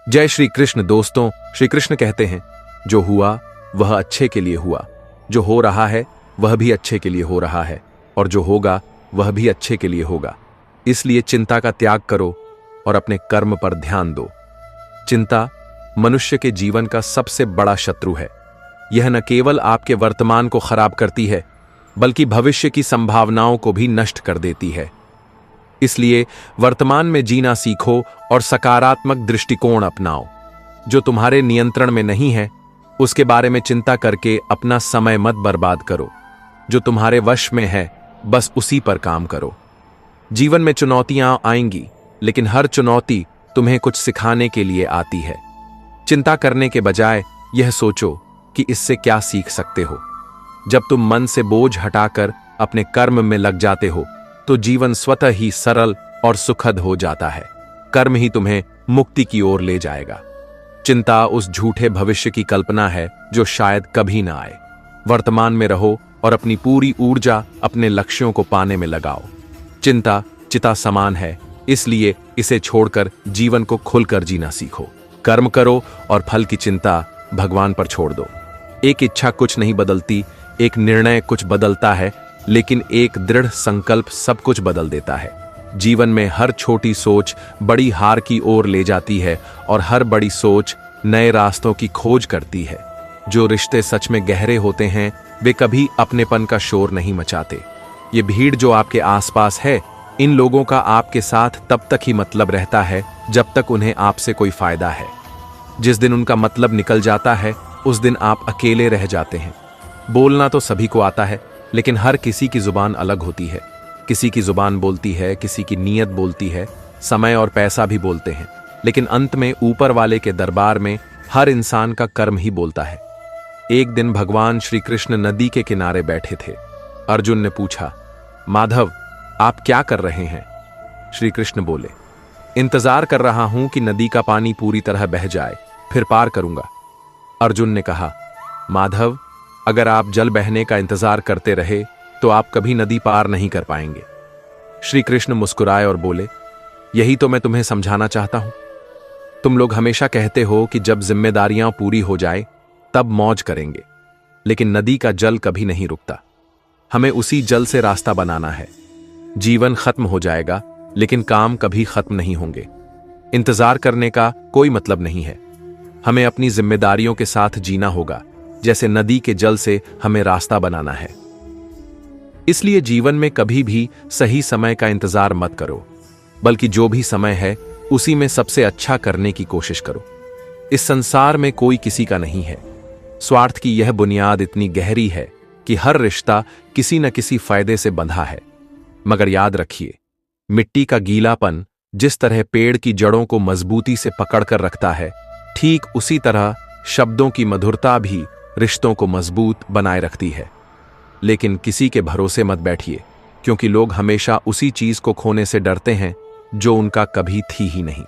जय श्री कृष्ण दोस्तों। श्री कृष्ण कहते हैं, जो हुआ वह अच्छे के लिए हुआ, जो हो रहा है वह भी अच्छे के लिए हो रहा है, और जो होगा वह भी अच्छे के लिए होगा। इसलिए चिंता का त्याग करो और अपने कर्म पर ध्यान दो। चिंता मनुष्य के जीवन का सबसे बड़ा शत्रु है। यह न केवल आपके वर्तमान को खराब करती है, बल्कि भविष्य की संभावनाओं को भी नष्ट कर देती है। इसलिए वर्तमान में जीना सीखो और सकारात्मक दृष्टिकोण अपनाओ। जो तुम्हारे नियंत्रण में नहीं है उसके बारे में चिंता करके अपना समय मत बर्बाद करो। जो तुम्हारे वश में है बस उसी पर काम करो। जीवन में चुनौतियां आएंगी, लेकिन हर चुनौती तुम्हें कुछ सिखाने के लिए आती है। चिंता करने के बजाय यह सोचो कि इससे क्या सीख सकते हो। जब तुम मन से बोझ हटाकर अपने कर्म में लग जाते हो तो जीवन स्वतः ही सरल और सुखद हो जाता है। कर्म ही तुम्हें मुक्ति की ओर ले जाएगा। चिंता उस झूठे भविष्य की कल्पना है जो शायद कभी ना आए। वर्तमान में रहो और अपनी पूरी ऊर्जा अपने लक्ष्यों को पाने में लगाओ। चिंता चिता समान है, इसलिए इसे छोड़कर जीवन को खुलकर जीना सीखो। कर्म करो और फल की चिंता भगवान पर छोड़ दो। एक इच्छा कुछ नहीं बदलती, एक निर्णय कुछ बदलता है, लेकिन एक दृढ़ संकल्प सब कुछ बदल देता है। जीवन में हर छोटी सोच बड़ी हार की ओर ले जाती है और हर बड़ी सोच नए रास्तों की खोज करती है। जो रिश्ते सच में गहरे होते हैं वे कभी अपनेपन का शोर नहीं मचाते। ये भीड़ जो आपके आसपास है, इन लोगों का आपके साथ तब तक ही मतलब रहता है जब तक उन्हें आपसे कोई फायदा है। जिस दिन उनका मतलब निकल जाता है उस दिन आप अकेले रह जाते हैं। बोलना तो सभी को आता है, लेकिन हर किसी की जुबान अलग होती है। किसी की जुबान बोलती है, किसी की नीयत बोलती है, समय और पैसा भी बोलते हैं, लेकिन अंत में ऊपर वाले के दरबार में हर इंसान का कर्म ही बोलता है। एक दिन भगवान श्री कृष्ण नदी के किनारे बैठे थे। अर्जुन ने पूछा, माधव आप क्या कर रहे हैं? श्री कृष्ण बोले, इंतजार कर रहा हूं कि नदी का पानी पूरी तरह बह जाए, फिर पार करूंगा। अर्जुन ने कहा, माधव अगर आप जल बहने का इंतजार करते रहे तो आप कभी नदी पार नहीं कर पाएंगे। श्री कृष्ण मुस्कुराए और बोले, यही तो मैं तुम्हें समझाना चाहता हूं। तुम लोग हमेशा कहते हो कि जब जिम्मेदारियां पूरी हो जाए तब मौज करेंगे, लेकिन नदी का जल कभी नहीं रुकता। हमें उसी जल से रास्ता बनाना है। जीवन खत्म हो जाएगा, लेकिन काम कभी खत्म नहीं होंगे। इंतजार करने का कोई मतलब नहीं है। हमें अपनी जिम्मेदारियों के साथ जीना होगा, जैसे नदी के जल से हमें रास्ता बनाना है। इसलिए जीवन में कभी भी सही समय का इंतजार मत करो, बल्कि जो भी समय है उसी में सबसे अच्छा करने की कोशिश करो। इस संसार में कोई किसी का नहीं है। स्वार्थ की यह बुनियाद इतनी गहरी है कि हर रिश्ता किसी न किसी फायदे से बंधा है। मगर याद रखिए, मिट्टी का गीलापन जिस तरह पेड़ की जड़ों को मजबूती से पकड़कर रखता है, ठीक उसी तरह शब्दों की मधुरता भी रिश्तों को मजबूत बनाए रखती है। लेकिन किसी के भरोसे मत बैठिए, क्योंकि लोग हमेशा उसी चीज को खोने से डरते हैं जो उनका कभी थी ही नहीं।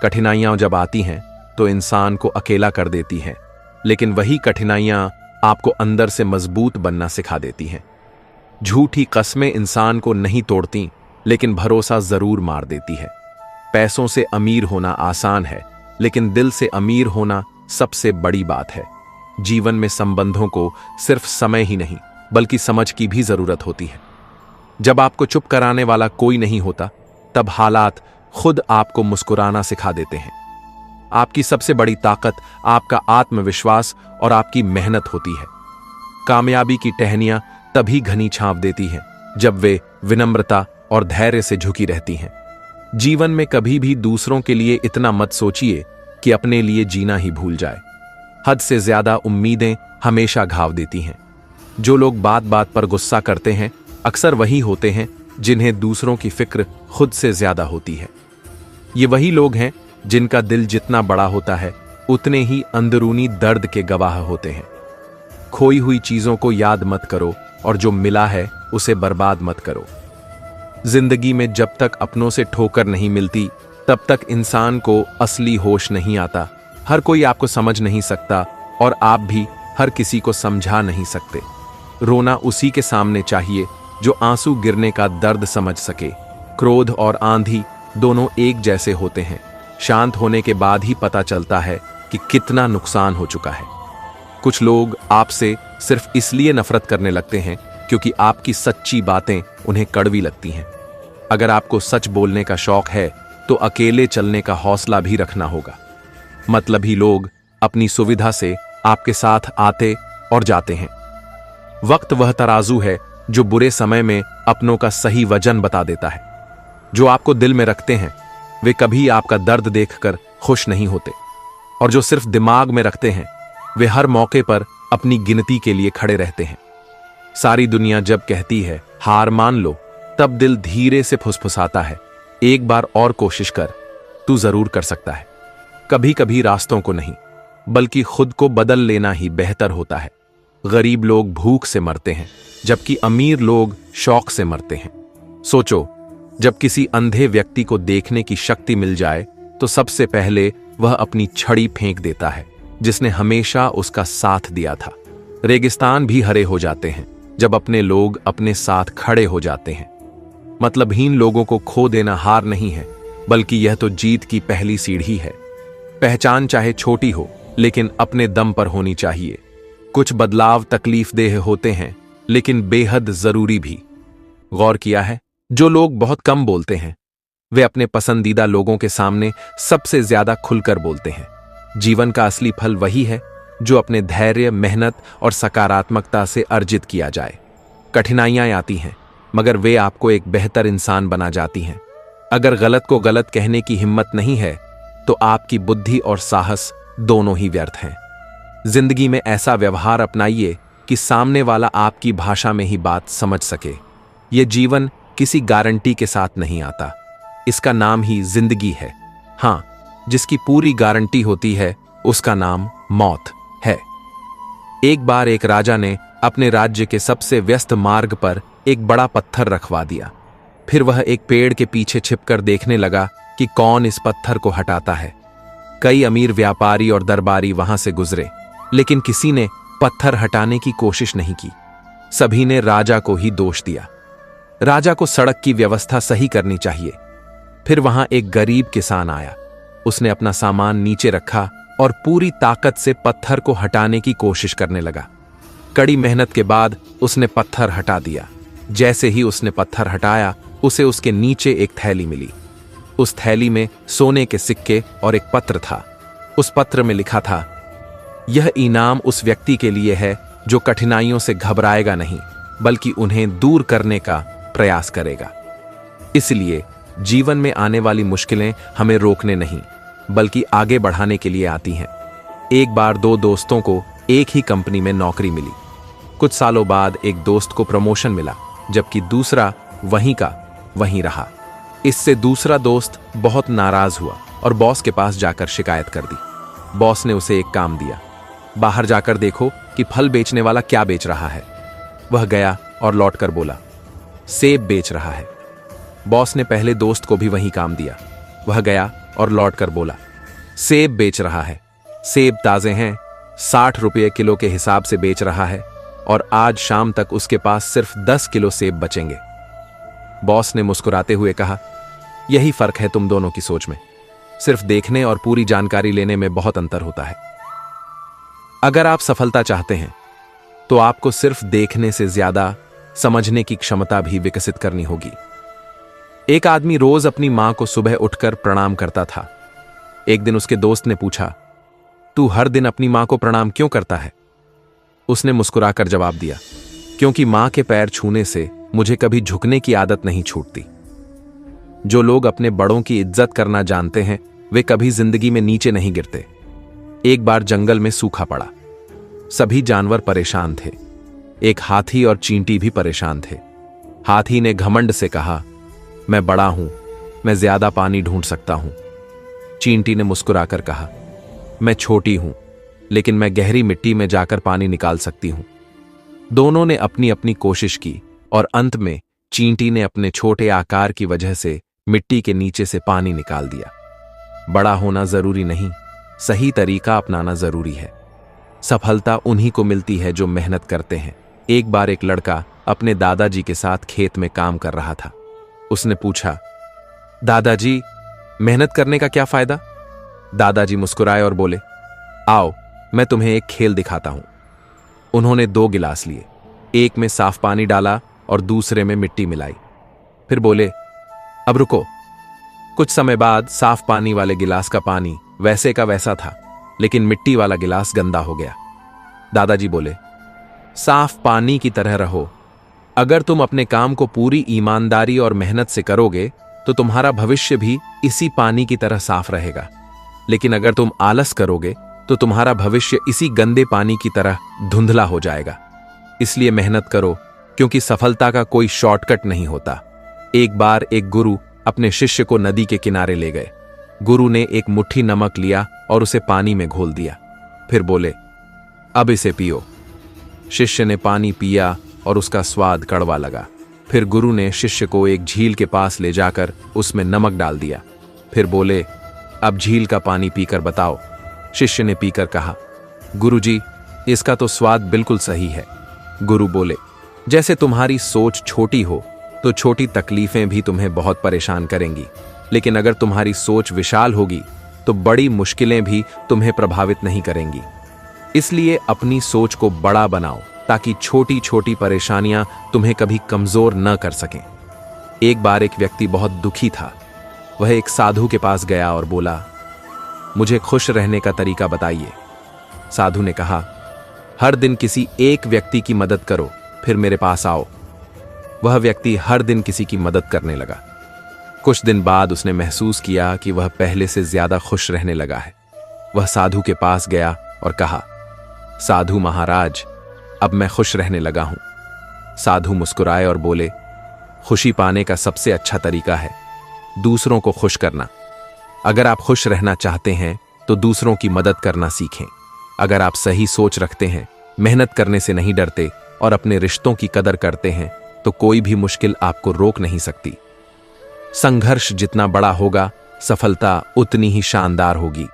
कठिनाइयां जब आती हैं तो इंसान को अकेला कर देती हैं, लेकिन वही कठिनाइयां आपको अंदर से मजबूत बनना सिखा देती हैं। झूठी कस्में इंसान को नहीं तोड़ती, लेकिन भरोसा जरूर मार देती है। पैसों से अमीर होना आसान है, लेकिन दिल से अमीर होना सबसे बड़ी बात है। जीवन में संबंधों को सिर्फ समय ही नहीं बल्कि समझ की भी जरूरत होती है। जब आपको चुप कराने वाला कोई नहीं होता, तब हालात खुद आपको मुस्कुराना सिखा देते हैं। आपकी सबसे बड़ी ताकत आपका आत्मविश्वास और आपकी मेहनत होती है। कामयाबी की टहनियां तभी घनी छांव देती हैं जब वे विनम्रता और धैर्य से झुकी रहती हैं। जीवन में कभी भी दूसरों के लिए इतना मत सोचिए कि अपने लिए जीना ही भूल जाए। हद से ज्यादा उम्मीदें हमेशा घाव देती हैं। जो लोग बात बात पर गुस्सा करते हैं अक्सर वही होते हैं जिन्हें दूसरों की फिक्र खुद से ज्यादा होती है। ये वही लोग हैं जिनका दिल जितना बड़ा होता है उतने ही अंदरूनी दर्द के गवाह होते हैं। खोई हुई चीजों को याद मत करो और जो मिला है उसे बर्बाद मत करो। जिंदगी में जब तक अपनों से ठोकर नहीं मिलती तब तक इंसान को असली होश नहीं आता। हर कोई आपको समझ नहीं सकता और आप भी हर किसी को समझा नहीं सकते। रोना उसी के सामने चाहिए जो आंसू गिरने का दर्द समझ सके। क्रोध और आंधी दोनों एक जैसे होते हैं, शांत होने के बाद ही पता चलता है कि कितना नुकसान हो चुका है। कुछ लोग आपसे सिर्फ इसलिए नफरत करने लगते हैं क्योंकि आपकी सच्ची बातें उन्हें कड़वी लगती हैं। अगर आपको सच बोलने का शौक है तो अकेले चलने का हौसला भी रखना होगा। मतलबी लोग अपनी सुविधा से आपके साथ आते और जाते हैं। वक्त वह तराजू है जो बुरे समय में अपनों का सही वजन बता देता है। जो आपको दिल में रखते हैं वे कभी आपका दर्द देखकर खुश नहीं होते, और जो सिर्फ दिमाग में रखते हैं वे हर मौके पर अपनी गिनती के लिए खड़े रहते हैं। सारी दुनिया जब कहती है हार मान लो, तब दिल धीरे से फुसफुसाता है, एक बार और कोशिश कर, तू जरूर कर सकता है। कभी कभी रास्तों को नहीं बल्कि खुद को बदल लेना ही बेहतर होता है। गरीब लोग भूख से मरते हैं जबकि अमीर लोग शौक से मरते हैं। सोचो, जब किसी अंधे व्यक्ति को देखने की शक्ति मिल जाए तो सबसे पहले वह अपनी छड़ी फेंक देता है जिसने हमेशा उसका साथ दिया था। रेगिस्तान भी हरे हो जाते हैं जब अपने लोग अपने साथ खड़े हो जाते हैं। मतलबहीन लोगों को खो देना हार नहीं है, बल्कि यह तो जीत की पहली सीढ़ी है। पहचान चाहे छोटी हो लेकिन अपने दम पर होनी चाहिए। कुछ बदलाव तकलीफदेह होते हैं लेकिन बेहद जरूरी भी। गौर किया है, जो लोग बहुत कम बोलते हैं वे अपने पसंदीदा लोगों के सामने सबसे ज्यादा खुलकर बोलते हैं। जीवन का असली फल वही है जो अपने धैर्य, मेहनत और सकारात्मकता से अर्जित किया जाए। कठिनाइयां आती हैं मगर वे आपको एक बेहतर इंसान बना जाती हैं। अगर गलत को गलत कहने की हिम्मत नहीं है तो आपकी बुद्धि और साहस दोनों ही व्यर्थ हैं। जिंदगी में ऐसा व्यवहार अपनाइए कि सामने वाला आपकी भाषा में ही बात समझ सके। यह जीवन किसी गारंटी के साथ नहीं आता, इसका नाम ही जिंदगी है। हां, जिसकी पूरी गारंटी होती है उसका नाम मौत है। एक बार एक राजा ने अपने राज्य के सबसे व्यस्त मार्ग पर एक बड़ा पत्थर रखवा दिया। फिर वह एक पेड़ के पीछे छिपकर देखने लगा कि कौन इस पत्थर को हटाता है। कई अमीर व्यापारी और दरबारी वहां से गुजरे, लेकिन किसी ने पत्थर हटाने की कोशिश नहीं की। सभी ने राजा को ही दोष दिया। राजा को सड़क की व्यवस्था सही करनी चाहिए। फिर वहां एक गरीब किसान आया। उसने अपना सामान नीचे रखा और पूरी ताकत से पत्थर को हटाने की कोशिश करने लगा। कड़ी मेहनत के बाद उसने पत्थर हटा दिया। जैसे ही उसने पत्थर हटाया, उसे उसके नीचे एक थैली मिली। उस थैली में सोने के सिक्के और एक पत्र था। उस पत्र में लिखा था, यह इनाम उस व्यक्ति के लिए है जो कठिनाइयों से घबराएगा नहीं बल्कि उन्हें दूर करने का प्रयास करेगा। इसलिए जीवन में आने वाली मुश्किलें हमें रोकने नहीं बल्कि आगे बढ़ाने के लिए आती हैं। एक बार दो दोस्तों को एक ही कंपनी में नौकरी मिली। कुछ सालों बाद एक दोस्त को प्रमोशन मिला जबकि दूसरा वहीं का वहीं रहा। इससे दूसरा दोस्त बहुत नाराज हुआ और बॉस के पास जाकर शिकायत कर दी। बॉस ने उसे एक काम दिया, बाहर जाकर देखो कि फल बेचने वाला क्या बेच रहा है। वह गया और लौटकर बोला, सेब बेच रहा है। बॉस ने पहले दोस्त को भी वही काम दिया। वह गया और लौटकर बोला, सेब बेच रहा है। सेब ताजे हैं, 60 रुपये किलो के हिसाब से बेच रहा है और आज शाम तक उसके पास सिर्फ 10 किलो सेब बचेंगे। बॉस ने मुस्कुराते हुए कहा, यही फर्क है तुम दोनों की सोच में। सिर्फ देखने और पूरी जानकारी लेने में बहुत अंतर होता है। अगर आप सफलता चाहते हैं तो आपको सिर्फ देखने से ज्यादा समझने की क्षमता भी विकसित करनी होगी। एक आदमी रोज अपनी मां को सुबह उठकर प्रणाम करता था। एक दिन उसके दोस्त ने पूछा, तू हर दिन अपनी मां को प्रणाम क्यों करता है? उसने मुस्कुराकर जवाब दिया, क्योंकि मां के पैर छूने से मुझे कभी झुकने की आदत नहीं छूटती। जो लोग अपने बड़ों की इज्जत करना जानते हैं वे कभी जिंदगी में नीचे नहीं गिरते। एक बार जंगल में सूखा पड़ा। सभी जानवर परेशान थे। एक हाथी और चींटी भी परेशान थे। हाथी ने घमंड से कहा, मैं बड़ा हूं, मैं ज्यादा पानी ढूंढ सकता हूं। चींटी ने मुस्कुराकर कहा, मैं छोटी हूं लेकिन मैं गहरी मिट्टी में जाकर पानी निकाल सकती हूं। दोनों ने अपनी अपनी कोशिश की और अंत में चींटी ने अपने छोटे आकार की वजह से मिट्टी के नीचे से पानी निकाल दिया। बड़ा होना जरूरी नहीं, सही तरीका अपनाना जरूरी है। सफलता उन्हीं को मिलती है जो मेहनत करते हैं। एक बार एक लड़का अपने दादाजी के साथ खेत में काम कर रहा था। उसने पूछा, दादाजी, मेहनत करने का क्या फायदा? दादाजी मुस्कुराए और बोले, आओ मैं तुम्हें एक खेल दिखाता हूं। उन्होंने 2 गिलास लिए, एक में साफ पानी डाला और दूसरे में मिट्टी मिलाई। फिर बोले, अब रुको। कुछ समय बाद साफ पानी वाले गिलास का पानी वैसे का वैसा था, लेकिन मिट्टी वाला गिलास गंदा हो गया। दादाजी बोले, साफ पानी की तरह रहो। अगर तुम अपने काम को पूरी ईमानदारी और मेहनत से करोगे तो तुम्हारा भविष्य भी इसी पानी की तरह साफ रहेगा। लेकिन अगर तुम आलस करोगे तो तुम्हारा भविष्य इसी गंदे पानी की तरह धुंधला हो जाएगा। इसलिए मेहनत करो, क्योंकि सफलता का कोई शॉर्टकट नहीं होता। एक बार एक गुरु अपने शिष्य को नदी के किनारे ले गए। गुरु ने एक मुट्ठी नमक लिया और उसे पानी में घोल दिया। फिर बोले, अब इसे पियो। शिष्य ने पानी पिया और उसका स्वाद कड़वा लगा। फिर गुरु ने शिष्य को एक झील के पास ले जाकर उसमें नमक डाल दिया। फिर बोले, अब झील का पानी पीकर बताओ। शिष्य ने पीकर कहा, गुरुजी, इसका तो स्वाद बिल्कुल सही है। गुरु बोले, जैसे तुम्हारी सोच छोटी हो तो छोटी तकलीफें भी तुम्हें बहुत परेशान करेंगी, लेकिन अगर तुम्हारी सोच विशाल होगी तो बड़ी मुश्किलें भी तुम्हें प्रभावित नहीं करेंगी। इसलिए अपनी सोच को बड़ा बनाओ ताकि छोटी छोटी परेशानियां तुम्हें कभी कमजोर न कर सकें। एक बार एक व्यक्ति बहुत दुखी था। वह एक साधु के पास गया और बोला, मुझे खुश रहने का तरीका बताइए। साधु ने कहा, हर दिन किसी एक व्यक्ति की मदद करो, फिर मेरे पास आओ। वह व्यक्ति हर दिन किसी की मदद करने लगा। कुछ दिन बाद उसने महसूस किया कि वह पहले से ज्यादा खुश रहने लगा है। वह साधु के पास गया और कहा, साधु महाराज, अब मैं खुश रहने लगा हूं। साधु मुस्कुराए और बोले, खुशी पाने का सबसे अच्छा तरीका है दूसरों को खुश करना। अगर आप खुश रहना चाहते हैं तो दूसरों की मदद करना सीखें। अगर आप सही सोच रखते हैं, मेहनत करने से नहीं डरते और अपने रिश्तों की कदर करते हैं तो कोई भी मुश्किल आपको रोक नहीं सकती। संघर्ष जितना बड़ा होगा, सफलता उतनी ही शानदार होगी।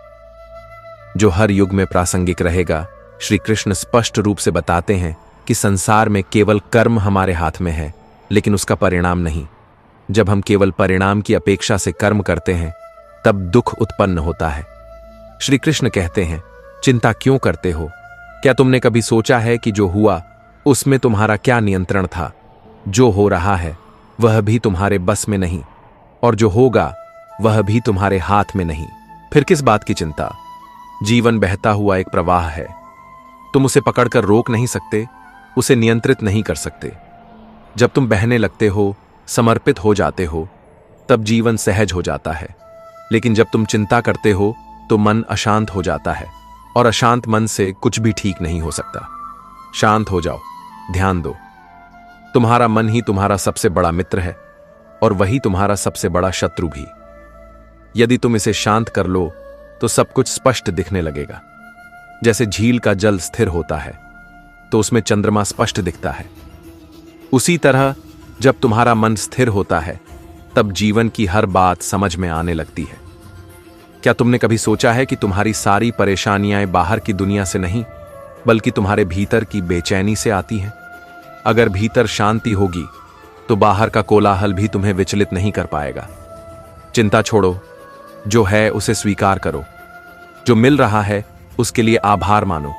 जो हर युग में प्रासंगिक रहेगा। श्री कृष्ण स्पष्ट रूप से बताते हैं कि संसार में केवल कर्म हमारे हाथ में है, लेकिन उसका परिणाम नहीं। जब हम केवल परिणाम की अपेक्षा से कर्म करते हैं तब दुख उत्पन्न होता है। श्री कृष्ण कहते हैं, चिंता क्यों करते हो? क्या तुमने कभी सोचा है कि जो हुआ उसमें तुम्हारा क्या नियंत्रण था? जो हो रहा है वह भी तुम्हारे बस में नहीं, और जो होगा वह भी तुम्हारे हाथ में नहीं। फिर किस बात की चिंता? जीवन बहता हुआ एक प्रवाह है। तुम उसे पकड़कर रोक नहीं सकते, उसे नियंत्रित नहीं कर सकते। जब तुम बहने लगते हो, समर्पित हो जाते हो, तब जीवन सहज हो जाता है। लेकिन जब तुम चिंता करते हो तो मन अशांत हो जाता है, और अशांत मन से कुछ भी ठीक नहीं हो सकता। शांत हो जाओ, ध्यान दो। तुम्हारा मन ही तुम्हारा सबसे बड़ा मित्र है और वही तुम्हारा सबसे बड़ा शत्रु भी। यदि तुम इसे शांत कर लो तो सब कुछ स्पष्ट दिखने लगेगा। जैसे झील का जल स्थिर होता है तो उसमें चंद्रमा स्पष्ट दिखता है, उसी तरह जब तुम्हारा मन स्थिर होता है तब जीवन की हर बात समझ में आने लगती है। क्या तुमने कभी सोचा है कि तुम्हारी सारी परेशानियां बाहर की दुनिया से नहीं, बल्कि तुम्हारे भीतर की बेचैनी से आती हैं? अगर भीतर शांति होगी तो बाहर का कोलाहल भी तुम्हें विचलित नहीं कर पाएगा। चिंता छोड़ो, जो है उसे स्वीकार करो। जो मिल रहा है उसके लिए आभार मानो,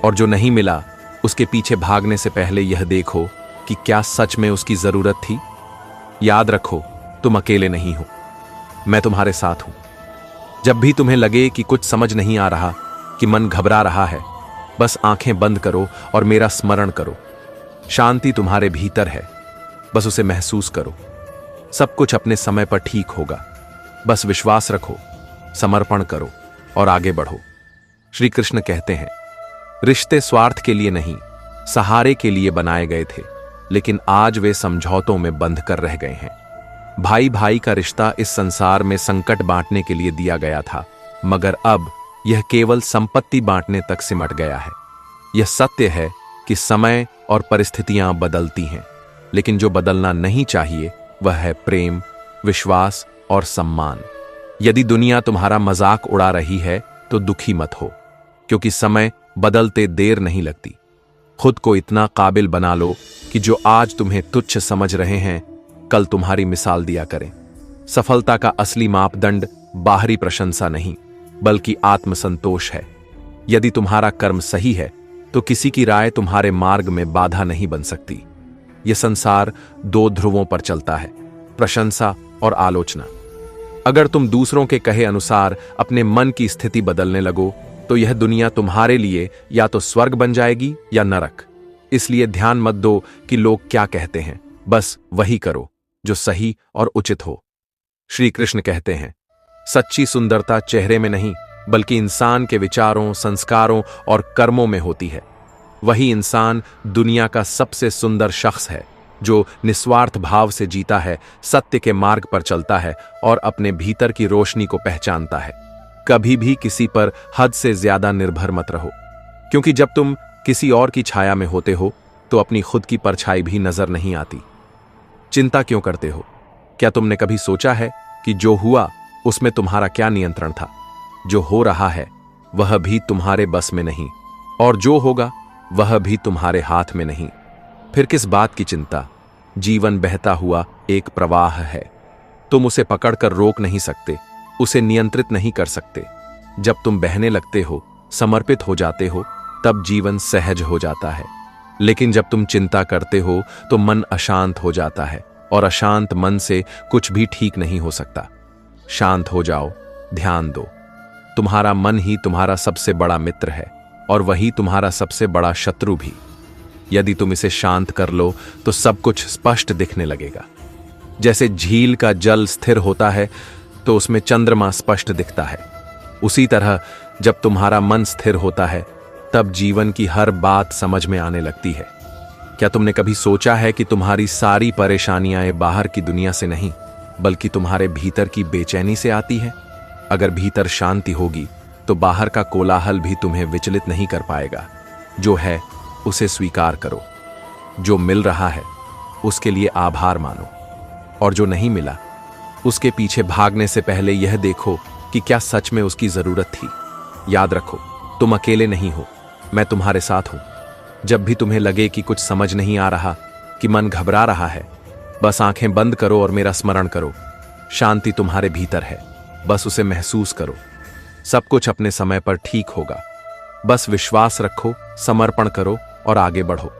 और जो नहीं मिला उसके पीछे भागने से पहले यह देखो कि क्या सच में उसकी जरूरत थी। याद रखो, तुम अकेले नहीं हो, मैं तुम्हारे साथ हूं। जब भी तुम्हें लगे कि कुछ समझ नहीं आ रहा, कि मन घबरा रहा है, बस आंखें बंद करो और मेरा स्मरण करो। शांति तुम्हारे भीतर है, बस उसे महसूस करो। सब कुछ अपने समय पर ठीक होगा। बस विश्वास रखो, समर्पण करो और आगे बढ़ो। श्री कृष्ण कहते हैं, रिश्ते स्वार्थ के लिए नहीं, सहारे के लिए बनाए गए थे, लेकिन आज वे समझौतों में बंध कर रह गए हैं। भाई भाई का रिश्ता इस संसार में संकट बांटने के लिए दिया गया था, मगर अब यह केवल संपत्ति बांटने तक सिमट गया है। यह सत्य है कि समय और परिस्थितियां बदलती हैं, लेकिन जो बदलना नहीं चाहिए वह है प्रेम, विश्वास और सम्मान। यदि दुनिया तुम्हारा मजाक उड़ा रही है तो दुखी मत हो, क्योंकि समय बदलते देर नहीं लगती। खुद को इतना काबिल बना लो कि जो आज तुम्हें तुच्छ समझ रहे हैं, कल तुम्हारी मिसाल दिया करें। सफलता का असली मापदंड बाहरी प्रशंसा नहीं, बल्कि आत्मसंतोष है। यदि तुम्हारा कर्म सही है तो किसी की राय तुम्हारे मार्ग में बाधा नहीं बन सकती। यह संसार दो ध्रुवों पर चलता है, प्रशंसा और आलोचना। अगर तुम दूसरों के कहे अनुसार अपने मन की स्थिति बदलने लगो तो यह दुनिया तुम्हारे लिए या तो स्वर्ग बन जाएगी या नरक। इसलिए ध्यान मत दो कि लोग क्या कहते हैं, बस वही करो जो सही और उचित हो। श्री कृष्ण कहते हैं, सच्ची सुंदरता चेहरे में नहीं बल्कि इंसान के विचारों, संस्कारों और कर्मों में होती है। वही इंसान दुनिया का सबसे सुंदर शख्स है जो निस्वार्थ भाव से जीता है, सत्य के मार्ग पर चलता है और अपने भीतर की रोशनी को पहचानता है। कभी भी किसी पर हद से ज्यादा निर्भर मत रहो, क्योंकि जब तुम किसी और की छाया में होते हो तो अपनी खुद की परछाई भी नजर नहीं आती। चिंता क्यों करते हो? क्या तुमने कभी सोचा है कि जो हुआ उसमें तुम्हारा क्या नियंत्रण था? जो हो रहा है वह भी तुम्हारे बस में नहीं, और जो होगा वह भी तुम्हारे हाथ में नहीं। फिर किस बात की चिंता? जीवन बहता हुआ एक प्रवाह है। तुम उसे पकड़कर रोक नहीं सकते, उसे नियंत्रित नहीं कर सकते। जब तुम बहने लगते हो, समर्पित हो जाते हो, तब जीवन सहज हो जाता है। लेकिन जब तुम चिंता करते हो तो मन अशांत हो जाता है, और अशांत मन से कुछ भी ठीक नहीं हो सकता। शांत हो जाओ, ध्यान दो। तुम्हारा मन ही तुम्हारा सबसे बड़ा मित्र है और वही तुम्हारा सबसे बड़ा शत्रु भी। यदि तुम इसे शांत कर लो तो सब कुछ स्पष्ट दिखने लगेगा। जैसे झील का जल स्थिर होता है तो उसमें चंद्रमा स्पष्ट दिखता है, उसी तरह जब तुम्हारा मन स्थिर होता है तब जीवन की हर बात समझ में आने लगती है। क्या तुमने कभी सोचा है कि तुम्हारी सारी परेशानियां बाहर की दुनिया से नहीं बल्कि तुम्हारे भीतर की बेचैनी से आती है? अगर भीतर शांति होगी तो बाहर का कोलाहल भी तुम्हें विचलित नहीं कर पाएगा। जो है उसे स्वीकार करो, जो मिल रहा है उसके लिए आभार मानो, और जो नहीं मिला उसके पीछे भागने से पहले यह देखो कि क्या सच में उसकी जरूरत थी। याद रखो, तुम अकेले नहीं हो, मैं तुम्हारे साथ हूं। जब भी तुम्हें लगे कि कुछ समझ नहीं आ रहा, कि मन घबरा रहा है, बस आंखें बंद करो और मेरा स्मरण करो। शांति तुम्हारे भीतर है, बस उसे महसूस करो। सब कुछ अपने समय पर ठीक होगा। बस विश्वास रखो, समर्पण करो और आगे बढ़ो।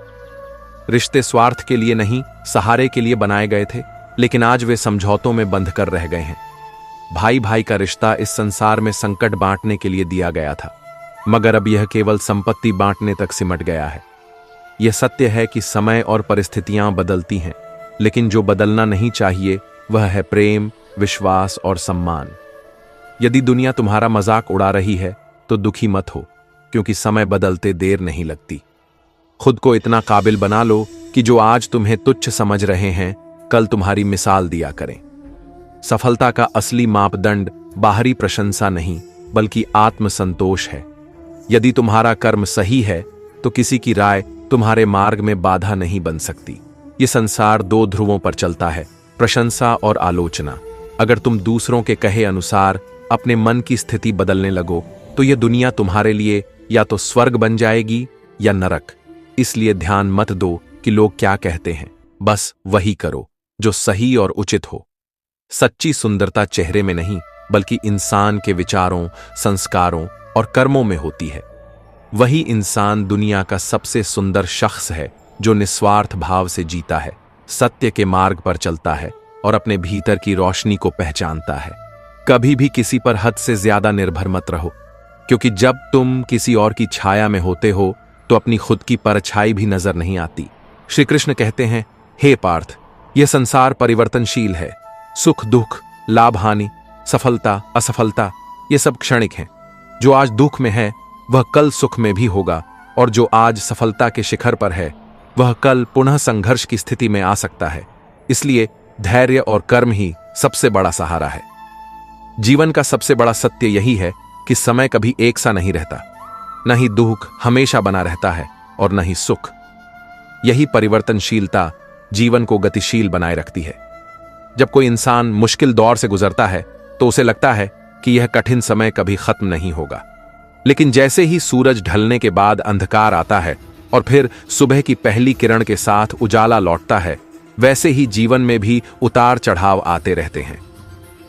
रिश्ते स्वार्थ के लिए नहीं, सहारे के लिए बनाए गए थे, लेकिन आज वे समझौतों में बंध कर रह गए हैं। भाई भाई का रिश्ता इस संसार में संकट बांटने के लिए दिया गया था, मगर अब यह केवल संपत्ति बांटने तक सिमट गया है। यह सत्य है कि समय और परिस्थितियां बदलती हैं, लेकिन जो बदलना नहीं चाहिए वह है प्रेम, विश्वास और सम्मान। यदि दुनिया तुम्हारा मजाक उड़ा रही है तो दुखी मत हो, क्योंकि समय बदलते देर नहीं लगती। खुद को इतना काबिल बना लो कि जो आज तुम्हें तुच्छ समझ रहे हैं कल तुम्हारी मिसाल दिया करें। सफलता का असली मापदंड बाहरी प्रशंसा नहीं बल्कि आत्मसंतोष है। यदि तुम्हारा कर्म सही है तो किसी की राय तुम्हारे मार्ग में बाधा नहीं बन सकती। ये संसार दो ध्रुवों पर चलता है, प्रशंसा और आलोचना। अगर तुम दूसरों के कहे अनुसार अपने मन की स्थिति बदलने लगो तो यह दुनिया तुम्हारे लिए या तो स्वर्ग बन जाएगी या नरक। इसलिए ध्यान मत दो कि लोग क्या कहते हैं, बस वही करो जो सही और उचित हो। सच्ची सुंदरता चेहरे में नहीं बल्कि इंसान के विचारों, संस्कारों और कर्मों में होती है। वही इंसान दुनिया का सबसे सुंदर शख्स है जो निस्वार्थ भाव से जीता है, सत्य के मार्ग पर चलता है और अपने भीतर की रोशनी को पहचानता है। कभी भी किसी पर हद से ज्यादा निर्भर मत रहो, क्योंकि जब तुम किसी और की छाया में होते हो तो अपनी खुद की परछाई भी नजर नहीं आती। श्री कृष्ण कहते हैं, हे पार्थ, यह संसार परिवर्तनशील है। सुख दुख, लाभ हानि, सफलता असफलता, ये सब क्षणिक हैं। जो आज दुख में है वह कल सुख में भी होगा, और जो आज सफलता के शिखर पर है वह कल पुनः संघर्ष की स्थिति में आ सकता है। इसलिए धैर्य और कर्म ही सबसे बड़ा सहारा है। जीवन का सबसे बड़ा सत्य यही है कि समय कभी एक सा नहीं रहता। न ही दुख हमेशा बना रहता है और न ही सुख। यही परिवर्तनशीलता जीवन को गतिशील बनाए रखती है। जब कोई इंसान मुश्किल दौर से गुजरता है तो उसे लगता है कि यह कठिन समय कभी खत्म नहीं होगा, लेकिन जैसे ही सूरज ढलने के बाद अंधकार आता है और फिर सुबह की पहली किरण के साथ उजाला लौटता है, वैसे ही जीवन में भी उतार चढ़ाव आते रहते हैं।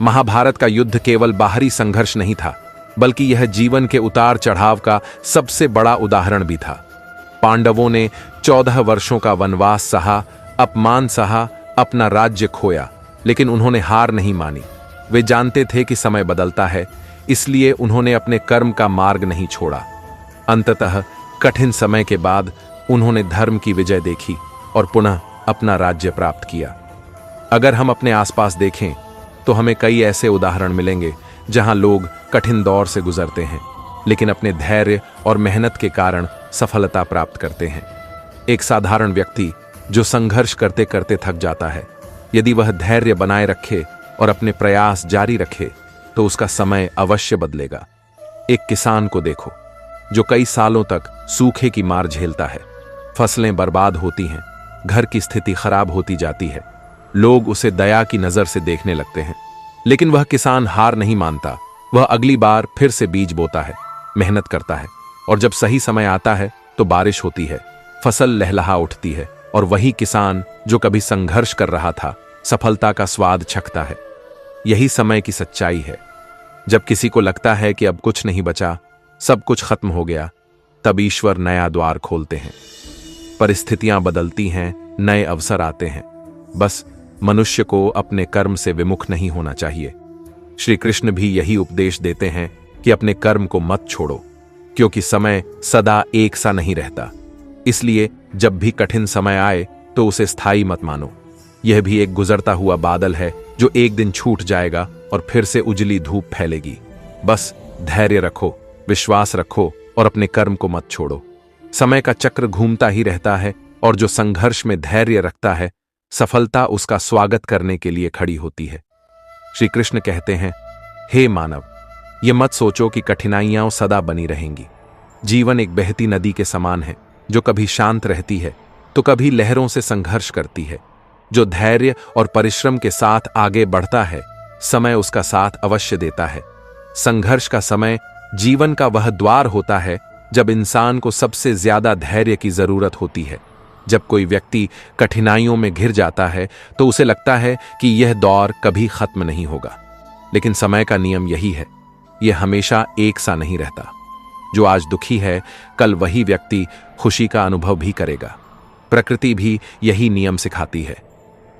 महाभारत का युद्ध केवल बाहरी संघर्ष नहीं था, बल्कि यह जीवन के उतार चढ़ाव का सबसे बड़ा उदाहरण भी था। पांडवों ने 14 वर्षों का वनवास सहा, अपमान सहा, अपना राज्य खोया, लेकिन उन्होंने हार नहीं मानी। वे जानते थे कि समय बदलता है, इसलिए उन्होंने अपने कर्म का मार्ग नहीं छोड़ा। अंततः कठिन समय के बाद उन्होंने धर्म की विजय देखी और पुनः अपना राज्य प्राप्त किया। अगर हम अपने आसपास देखें तो हमें कई ऐसे उदाहरण मिलेंगे जहां लोग कठिन दौर से गुजरते हैं, लेकिन अपने धैर्य और मेहनत के कारण सफलता प्राप्त करते हैं। एक साधारण व्यक्ति जो संघर्ष करते करते थक जाता है, यदि वह धैर्य बनाए रखे और अपने प्रयास जारी रखे तो उसका समय अवश्य बदलेगा। एक किसान को देखो जो कई सालों तक सूखे की मार झेलता है। फसलें बर्बाद होती हैं, घर की स्थिति खराब होती जाती है, लोग उसे दया की नजर से देखने लगते हैं, लेकिन वह किसान हार नहीं मानता। वह अगली बार फिर से बीज बोता है, मेहनत करता है, और जब सही समय आता है तो बारिश होती है, फसल लहलहा उठती है, और वही किसान जो कभी संघर्ष कर रहा था सफलता का स्वाद चखता है। यही समय की सच्चाई है। जब किसी को लगता है कि अब कुछ नहीं बचा, सब कुछ खत्म हो गया, तब ईश्वर नया द्वार खोलते हैं। परिस्थितियां बदलती हैं, नए अवसर आते हैं। बस मनुष्य को अपने कर्म से विमुख नहीं होना चाहिए। श्री कृष्ण भी यही उपदेश देते हैं कि अपने कर्म को मत छोड़ो, क्योंकि समय सदा एक सा नहीं रहता। इसलिए जब भी कठिन समय आए तो उसे स्थायी मत मानो। यह भी एक गुजरता हुआ बादल है जो एक दिन छूट जाएगा और फिर से उजली धूप फैलेगी। बस धैर्य रखो, विश्वास रखो और अपने कर्म को मत छोड़ो। समय का चक्र घूमता ही रहता है, और जो संघर्ष में धैर्य रखता है, सफलता उसका स्वागत करने के लिए खड़ी होती है। श्री कृष्ण कहते हैं, हे मानव, ये मत सोचो कि कठिनाइयां सदा बनी रहेंगी। जीवन एक बहती नदी के समान है, जो कभी शांत रहती है तो कभी लहरों से संघर्ष करती है। जो धैर्य और परिश्रम के साथ आगे बढ़ता है, समय उसका साथ अवश्य देता है। संघर्ष का समय जीवन का वह द्वार होता है जब इंसान को सबसे ज्यादा धैर्य की जरूरत होती है। जब कोई व्यक्ति कठिनाइयों में घिर जाता है तो उसे लगता है कि यह दौर कभी खत्म नहीं होगा, लेकिन समय का नियम यही है, यह हमेशा एक सा नहीं रहता। जो आज दुखी है, कल वही व्यक्ति खुशी का अनुभव भी करेगा। प्रकृति भी यही नियम सिखाती है।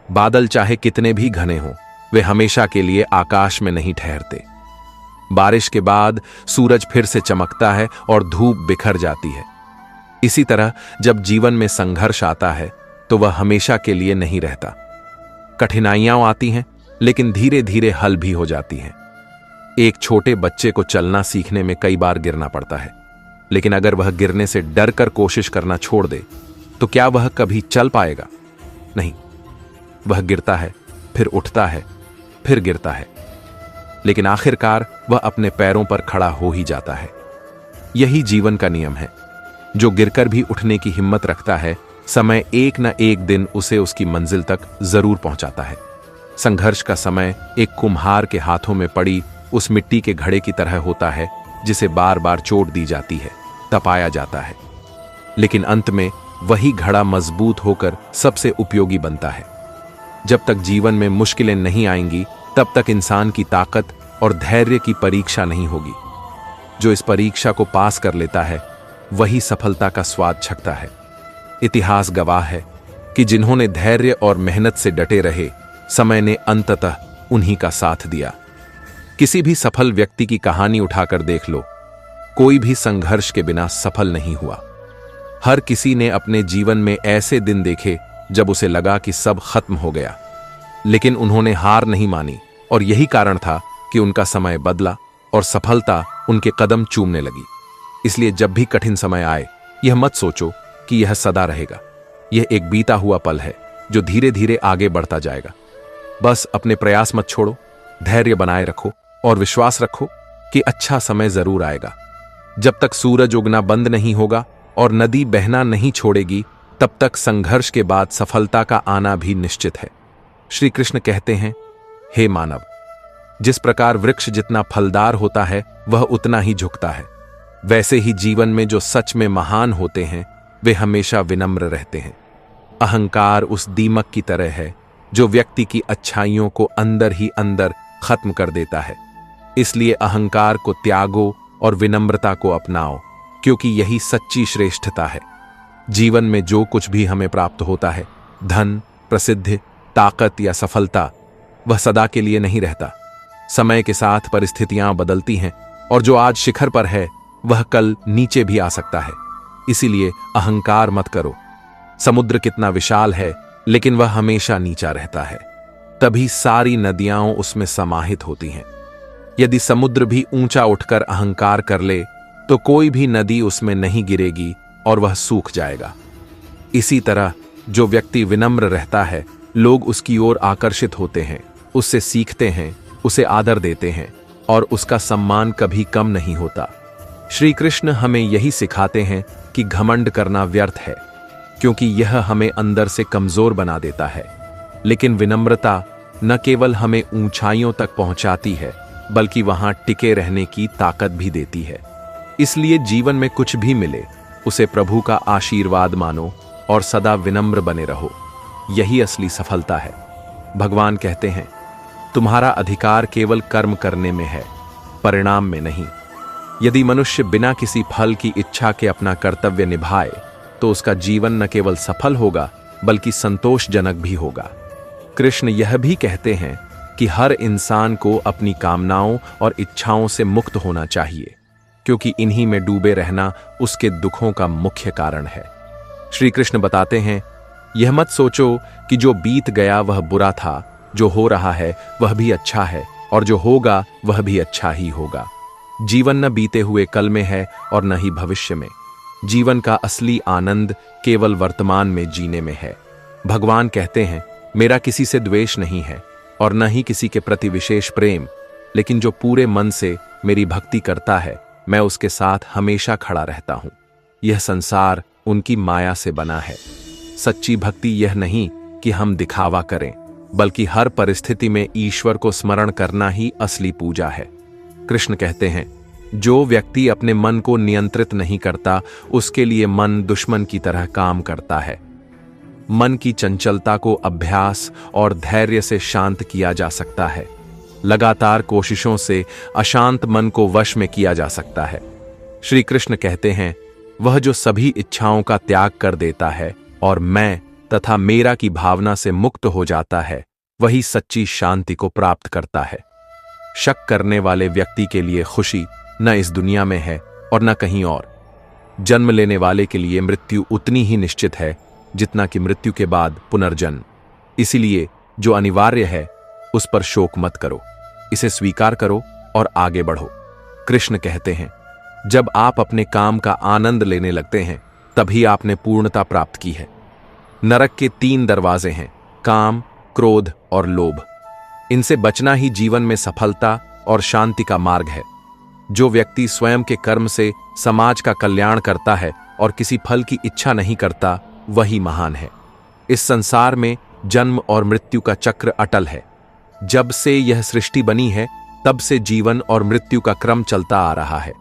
बादल चाहे कितने भी घने हों, वे हमेशा के लिए आकाश में नहीं ठहरते। बारिश के बाद सूरज फिर से चमकता है और धूप बिखर जाती है। इसी तरह जब जीवन में संघर्ष आता है तो वह हमेशा के लिए नहीं रहता। कठिनाइयां आती हैं, लेकिन धीरे धीरे हल भी हो जाती हैं। एक छोटे बच्चे को चलना सीखने में कई बार गिरना पड़ता है, लेकिन अगर वह गिरने से डर कर कोशिश करना छोड़ दे तो क्या वह कभी चल पाएगा? नहीं, वह गिरता है, फिर उठता है, फिर गिरता है, लेकिन आखिरकार वह अपने पैरों पर खड़ा हो ही जाता है। यही जीवन का नियम है। जो गिरकर भी उठने की हिम्मत रखता है, समय एक न एक दिन उसे उसकी मंजिल तक जरूर पहुंचाता है। संघर्ष का समय एक कुम्हार के हाथों में पड़ी उस मिट्टी के घड़े की तरह होता है जिसे बार बार चोट दी जाती है, तपाया जाता है, लेकिन अंत में वही घड़ा मजबूत होकर सबसे उपयोगी बनता है। जब तक जीवन में मुश्किलें नहीं आएंगी, तब तक इंसान की ताकत और धैर्य की परीक्षा नहीं होगी। जो इस परीक्षा को पास कर लेता है, वही सफलता का स्वाद चखता है। इतिहास गवाह है कि जिन्होंने धैर्य और मेहनत से डटे रहे, समय ने अंततः उन्हीं का साथ दिया। किसी भी सफल व्यक्ति की कहानी उठाकर देख लो, कोई भी संघर्ष के बिना सफल नहीं हुआ। हर किसी ने अपने जीवन में ऐसे दिन देखे जब उसे लगा कि सब खत्म हो गया, लेकिन उन्होंने हार नहीं मानी, और यही कारण था कि उनका समय बदला और सफलता उनके कदम चूमने लगी। इसलिए जब भी कठिन समय आए, यह मत सोचो कि यह सदा रहेगा। यह एक बीता हुआ पल है जो धीरे धीरे आगे बढ़ता जाएगा। बस अपने प्रयास मत छोड़ो, धैर्य बनाए रखो और विश्वास रखो कि अच्छा समय जरूर आएगा। जब तक सूरज उगना बंद नहीं होगा और नदी बहना नहीं छोड़ेगी, तब तक संघर्ष के बाद सफलता का आना भी निश्चित है। श्री कृष्ण कहते हैं, हे मानव, जिस प्रकार वृक्ष जितना फलदार होता है वह उतना ही झुकता है, वैसे ही जीवन में जो सच में महान होते हैं वे हमेशा विनम्र रहते हैं। अहंकार उस दीमक की तरह है जो व्यक्ति की अच्छाइयों को अंदर ही अंदर खत्म कर देता है। इसलिए अहंकार को त्यागो और विनम्रता को अपनाओ, क्योंकि यही सच्ची श्रेष्ठता है। जीवन में जो कुछ भी हमें प्राप्त होता है, धन, प्रसिद्धि, ताकत या सफलता, वह सदा के लिए नहीं रहता। समय के साथ परिस्थितियां बदलती हैं और जो आज शिखर पर है वह कल नीचे भी आ सकता है। इसीलिए अहंकार मत करो। समुद्र कितना विशाल है, लेकिन वह हमेशा नीचा रहता है, तभी सारी नदियां उसमें समाहित होती हैं। यदि समुद्र भी ऊंचा उठकर अहंकार कर ले तो कोई भी नदी उसमें नहीं गिरेगी और वह सूख जाएगा। इसी तरह जो व्यक्ति विनम्र रहता है, लोग उसकी ओर आकर्षित होते हैं, उससे सीखते हैं, उसे आदर देते हैं और उसका सम्मान कभी कम नहीं होता। श्री कृष्ण हमें यही सिखाते हैं कि घमंड करना व्यर्थ है, क्योंकि यह हमें अंदर से कमजोर बना देता है। लेकिन विनम्रता न केवल हमें ऊंचाइयों तक पहुंचाती है, बल्कि वहां टिके रहने की ताकत भी देती है। इसलिए जीवन में कुछ भी मिले, उसे प्रभु का आशीर्वाद मानो और सदा विनम्र बने रहो। यही असली सफलता है। भगवान कहते हैं, तुम्हारा अधिकार केवल कर्म करने में है, परिणाम में नहीं। यदि मनुष्य बिना किसी फल की इच्छा के अपना कर्तव्य निभाए तो उसका जीवन न केवल सफल होगा बल्कि संतोषजनक भी होगा। कृष्ण यह भी कहते हैं कि हर इंसान को अपनी कामनाओं और इच्छाओं से मुक्त होना चाहिए, क्योंकि इन्हीं में डूबे रहना उसके दुखों का मुख्य कारण है। श्री कृष्ण बताते हैं, यह मत सोचो कि जो बीत गया वह बुरा था, जो हो रहा है वह भी अच्छा है और जो होगा वह भी अच्छा ही होगा। जीवन न बीते हुए कल में है और न ही भविष्य में। जीवन का असली आनंद केवल वर्तमान में जीने में है। भगवान कहते हैं, मेरा किसी से द्वेष नहीं है और न ही किसी के प्रति विशेष प्रेम, लेकिन जो पूरे मन से मेरी भक्ति करता है, मैं उसके साथ हमेशा खड़ा रहता हूं। यह संसार उनकी माया से बना है। सच्ची भक्ति यह नहीं कि हम दिखावा करें, बल्कि हर परिस्थिति में ईश्वर को स्मरण करना ही असली पूजा है। कृष्ण कहते हैं, जो व्यक्ति अपने मन को नियंत्रित नहीं करता, उसके लिए मन दुश्मन की तरह काम करता है। मन की चंचलता को अभ्यास और धैर्य से शांत किया जा सकता है। लगातार कोशिशों से अशांत मन को वश में किया जा सकता है। श्री कृष्ण कहते हैं, वह जो सभी इच्छाओं का त्याग कर देता है और मैं तथा मेरा की भावना से मुक्त हो जाता है, वही सच्ची शांति को प्राप्त करता है। शक करने वाले व्यक्ति के लिए खुशी न इस दुनिया में है और न कहीं और। जन्म लेने वाले के लिए मृत्यु उतनी ही निश्चित है जितना कि मृत्यु के बाद पुनर्जन्म। इसीलिए जो अनिवार्य है उस पर शोक मत करो, इसे स्वीकार करो और आगे बढ़ो। कृष्ण कहते हैं, जब आप अपने काम का आनंद लेने लगते हैं, तभी आपने पूर्णता प्राप्त की है। नरक के 3 दरवाजे हैं, काम, क्रोध और लोभ। इनसे बचना ही जीवन में सफलता और शांति का मार्ग है। जो व्यक्ति स्वयं के कर्म से समाज का कल्याण करता है और किसी फल की इच्छा नहीं करता, वही महान है। इस संसार में जन्म और मृत्यु का चक्र अटल है। जब से यह सृष्टि बनी है, तब से जीवन और मृत्यु का क्रम चलता आ रहा है।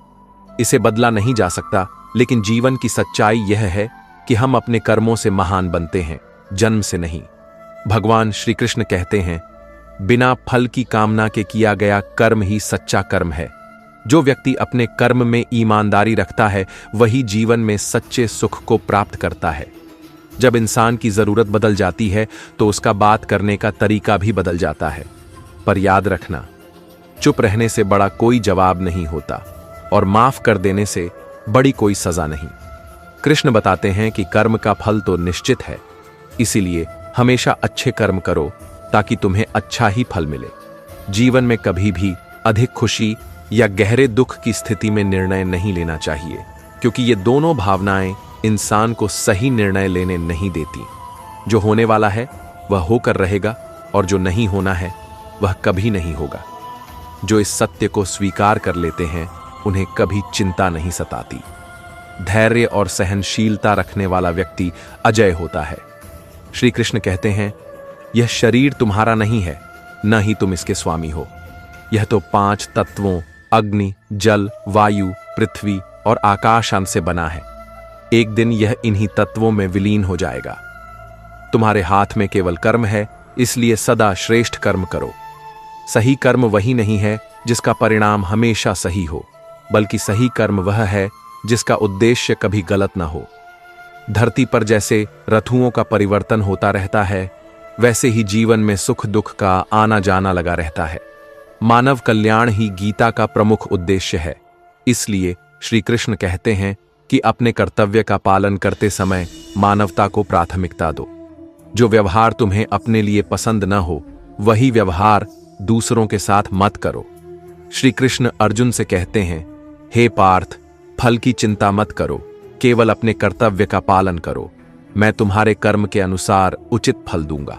इसे बदला नहीं जा सकता, लेकिन जीवन की सच्चाई यह है कि हम अपने कर्मों से महान बनते हैं, जन्म से नहीं। भगवान श्री कृष्ण कहते हैं, बिना फल की कामना के किया गया कर्म ही सच्चा कर्म है। जो व्यक्ति अपने कर्म में ईमानदारी रखता है, वही जीवन में सच्चे सुख को प्राप्त करता है। जब इंसान की जरूरत बदल जाती है तो उसका बात करने का तरीका भी बदल जाता है। पर याद रखना, चुप रहने से बड़ा कोई जवाब नहीं होता और माफ कर देने से बड़ी कोई सजा नहीं। कृष्ण बताते हैं कि कर्म का फल तो निश्चित है, इसीलिए हमेशा अच्छे कर्म करो ताकि तुम्हें अच्छा ही फल मिले। जीवन में कभी भी अधिक खुशी या गहरे दुख की स्थिति में निर्णय नहीं लेना चाहिए, क्योंकि ये दोनों भावनाएं इंसान को सही निर्णय लेने नहीं देती। जो होने वाला है वह होकर रहेगा और जो नहीं होना है वह कभी नहीं होगा। जो इस सत्य को स्वीकार कर लेते हैं, उन्हें कभी चिंता नहीं सताती। धैर्य और सहनशीलता रखने वाला व्यक्ति अजय होता है। श्री कृष्ण कहते हैं, यह शरीर तुम्हारा नहीं है, न ही तुम इसके स्वामी हो। यह तो 5 तत्वों अग्नि, जल, वायु, पृथ्वी और आकाश से बना है। एक दिन यह इन्हीं तत्वों में विलीन हो जाएगा। तुम्हारे हाथ में केवल कर्म है, इसलिए सदा श्रेष्ठ कर्म करो। सही कर्म वही नहीं है जिसका परिणाम हमेशा सही हो, बल्कि सही कर्म वह है जिसका उद्देश्य कभी गलत ना हो। धरती पर जैसे ऋतुओं का परिवर्तन होता रहता है, वैसे ही जीवन में सुख दुख का आना जाना लगा रहता है। मानव कल्याण ही गीता का प्रमुख उद्देश्य है। इसलिए श्री कृष्ण कहते हैं कि अपने कर्तव्य का पालन करते समय मानवता को प्राथमिकता दो। जो व्यवहार तुम्हें अपने लिए पसंद न हो, वही व्यवहार दूसरों के साथ मत करो। श्री कृष्ण अर्जुन से कहते हैं, हे पार्थ, फल की चिंता मत करो, केवल अपने कर्तव्य का पालन करो। मैं तुम्हारे कर्म के अनुसार उचित फल दूंगा।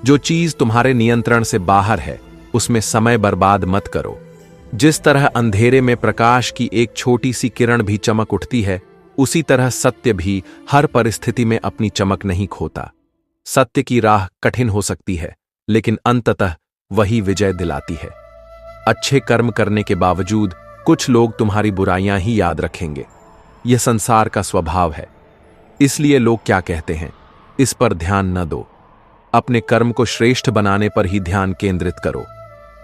जो चीज तुम्हारे नियंत्रण से बाहर है, उसमें समय बर्बाद मत करो। जिस तरह अंधेरे में प्रकाश की एक छोटी सी किरण भी चमक उठती है, उसी तरह सत्य भी हर परिस्थिति में अपनी चमक नहीं खोता। सत्य की राह कठिन हो सकती है, लेकिन अंततः वही विजय दिलाती है। अच्छे कर्म करने के बावजूद कुछ लोग तुम्हारी बुराइयां ही याद रखेंगे। यह संसार का स्वभाव है। इसलिए लोग क्या कहते हैं, इस पर ध्यान न दो। अपने कर्म को श्रेष्ठ बनाने पर ही ध्यान केंद्रित करो।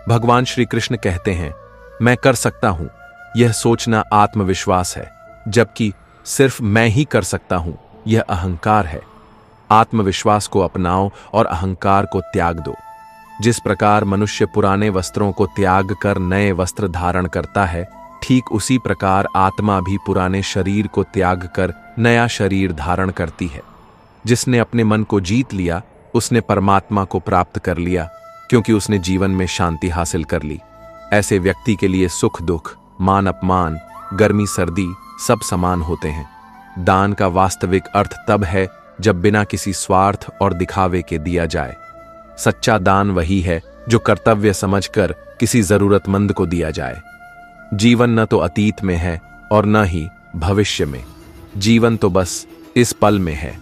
भगवान श्री कृष्ण कहते हैं, मैं कर सकता हूं, यह सोचना आत्मविश्वास है, जबकि सिर्फ मैं ही कर सकता हूं, यह अहंकार है। आत्मविश्वास को अपनाओ और अहंकार को त्याग दो। जिस प्रकार मनुष्य पुराने वस्त्रों को त्याग कर नए वस्त्र धारण करता है, ठीक उसी प्रकार आत्मा भी पुराने शरीर को त्याग कर नया शरीर धारण करती है। जिसने अपने मन को जीत लिया, उसने परमात्मा को प्राप्त कर लिया, क्योंकि उसने जीवन में शांति हासिल कर ली। ऐसे व्यक्ति के लिए सुख दुख, मान अपमान, गर्मी सर्दी सब समान होते हैं। दान का वास्तविक अर्थ तब है जब बिना किसी स्वार्थ और दिखावे के दिया जाए। सच्चा दान वही है जो कर्तव्य समझकर किसी जरूरतमंद को दिया जाए। जीवन न तो अतीत में है और न ही भविष्य में, जीवन तो बस इस पल में है।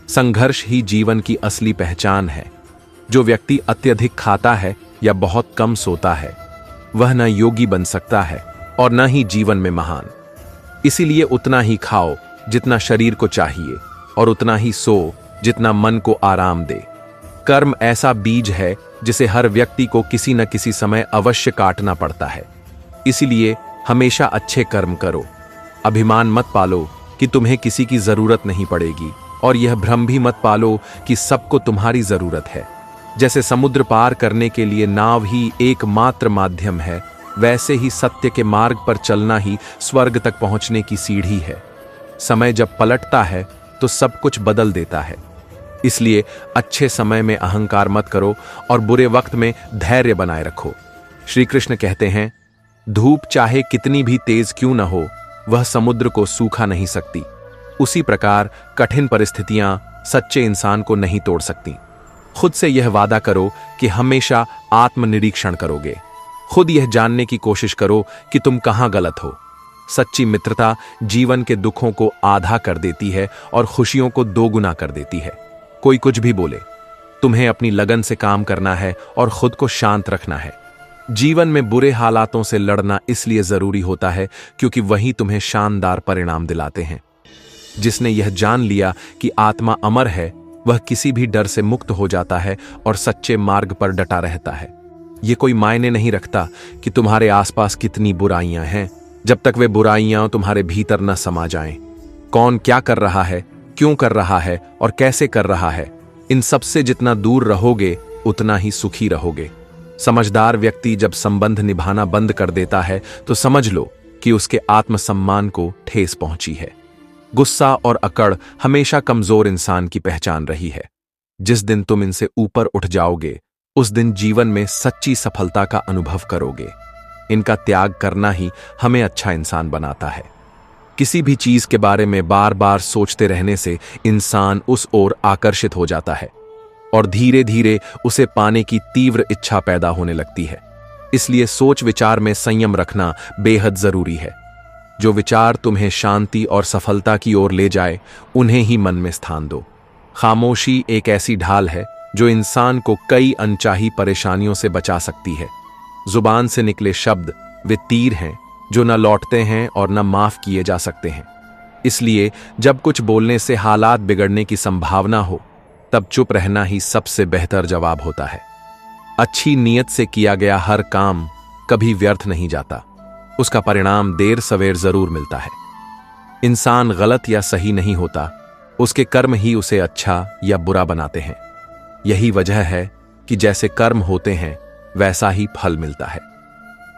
संघर्ष ही जीवन की असली पहचान है। जो व्यक्ति अत्यधिक खाता है या बहुत कम सोता है, वह न योगी बन सकता है और न ही जीवन में महान। इसीलिए उतना ही खाओ जितना शरीर को चाहिए, और उतना ही सो जितना मन को आराम दे। कर्म ऐसा बीज है जिसे हर व्यक्ति को किसी न किसी समय अवश्य काटना पड़ता है। इसीलिए हमेशा अच्छे कर्म करो। अभिमान मत पालो कि तुम्हें किसी की जरूरत नहीं पड़ेगी, और यह भ्रम भी मत पालो कि सबको तुम्हारी जरूरत है। जैसे समुद्र पार करने के लिए नाव ही एकमात्र माध्यम है, वैसे ही सत्य के मार्ग पर चलना ही स्वर्ग तक पहुंचने की सीढ़ी है। समय जब पलटता है तो सब कुछ बदल देता है। इसलिए अच्छे समय में अहंकार मत करो और बुरे वक्त में धैर्य बनाए रखो। श्री कृष्ण कहते हैं, धूप चाहे कितनी भी तेज क्यों न हो, वह समुद्र को सूखा नहीं सकती। उसी प्रकार कठिन परिस्थितियां सच्चे इंसान को नहीं तोड़ सकती। खुद से यह वादा करो कि हमेशा आत्मनिरीक्षण करोगे। खुद यह जानने की कोशिश करो कि तुम कहां गलत हो। सच्ची मित्रता जीवन के दुखों को आधा कर देती है और खुशियों को दोगुना कर देती है। कोई कुछ भी बोले, तुम्हें अपनी लगन से काम करना है और खुद को शांत रखना है। जीवन में बुरे हालातों से लड़ना इसलिए जरूरी होता है क्योंकि वही तुम्हें शानदार परिणाम दिलाते हैं। जिसने यह जान लिया कि आत्मा अमर है, वह किसी भी डर से मुक्त हो जाता है और सच्चे मार्ग पर डटा रहता है। यह कोई मायने नहीं रखता कि तुम्हारे आसपास कितनी बुराइयां हैं, जब तक वे बुराइयां तुम्हारे भीतर न समा जाएं। कौन क्या कर रहा है, क्यों कर रहा है और कैसे कर रहा है, इन सब से जितना दूर रहोगे उतना ही सुखी रहोगे। समझदार व्यक्ति जब संबंध निभाना बंद कर देता है तो समझ लो कि उसके आत्मसम्मान को ठेस पहुंची है। गुस्सा और अकड़ हमेशा कमजोर इंसान की पहचान रही है। जिस दिन तुम इनसे ऊपर उठ जाओगे, उस दिन जीवन में सच्ची सफलता का अनुभव करोगे। इनका त्याग करना ही हमें अच्छा इंसान बनाता है। किसी भी चीज के बारे में बार बार सोचते रहने से इंसान उस ओर आकर्षित हो जाता है और धीरे धीरे उसे पाने की तीव्र इच्छा पैदा होने लगती है। इसलिए सोच विचार में संयम रखना बेहद जरूरी है। जो विचार तुम्हें शांति और सफलता की ओर ले जाए, उन्हें ही मन में स्थान दो। खामोशी एक ऐसी ढाल है जो इंसान को कई अनचाही परेशानियों से बचा सकती है। जुबान से निकले शब्द वे तीर हैं जो न लौटते हैं और न माफ किए जा सकते हैं। इसलिए जब कुछ बोलने से हालात बिगड़ने की संभावना हो, तब चुप रहना ही सबसे बेहतर जवाब होता है। अच्छी नीयत से किया गया हर काम कभी व्यर्थ नहीं जाता, उसका परिणाम देर सवेर जरूर मिलता है। इंसान गलत या सही नहीं होता, उसके कर्म ही उसे अच्छा या बुरा बनाते हैं। यही वजह है कि जैसे कर्म होते हैं वैसा ही फल मिलता है।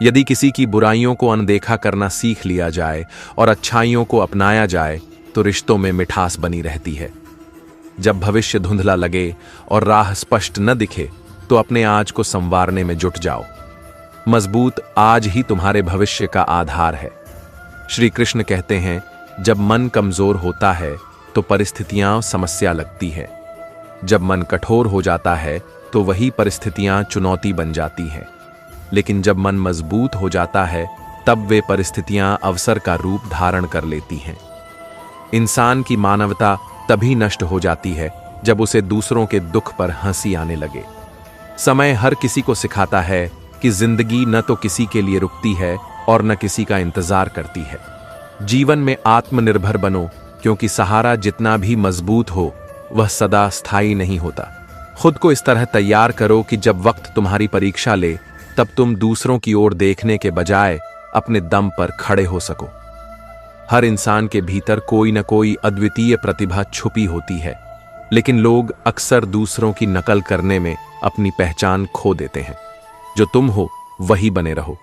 यदि किसी की बुराइयों को अनदेखा करना सीख लिया जाए और अच्छाइयों को अपनाया जाए तो रिश्तों में मिठास बनी रहती है। जब भविष्य धुंधला लगे और राह स्पष्ट न दिखे तो अपने आज को संवारने में जुट जाओ। मजबूत आज ही तुम्हारे भविष्य का आधार है। श्री कृष्ण कहते हैं, जब मन कमजोर होता है तो परिस्थितियां समस्या लगती है। जब मन कठोर हो जाता है तो वही परिस्थितियां चुनौती बन जाती हैं। लेकिन जब मन मजबूत हो जाता है तब वे परिस्थितियां अवसर का रूप धारण कर लेती हैं। इंसान की मानवता तभी नष्ट हो जाती है जब उसे दूसरों के दुख पर हंसी आने लगे। समय हर किसी को सिखाता है कि जिंदगी न तो किसी के लिए रुकती है और न किसी का इंतजार करती है। जीवन में आत्मनिर्भर बनो, क्योंकि सहारा जितना भी मजबूत हो वह सदा स्थायी नहीं होता। खुद को इस तरह तैयार करो कि जब वक्त तुम्हारी परीक्षा ले तब तुम दूसरों की ओर देखने के बजाय अपने दम पर खड़े हो सको। हर इंसान के भीतर कोई न कोई अद्वितीय प्रतिभा छुपी होती है, लेकिन लोग अक्सर दूसरों की नकल करने में अपनी पहचान खो देते हैं। जो तुम हो वही बने रहो,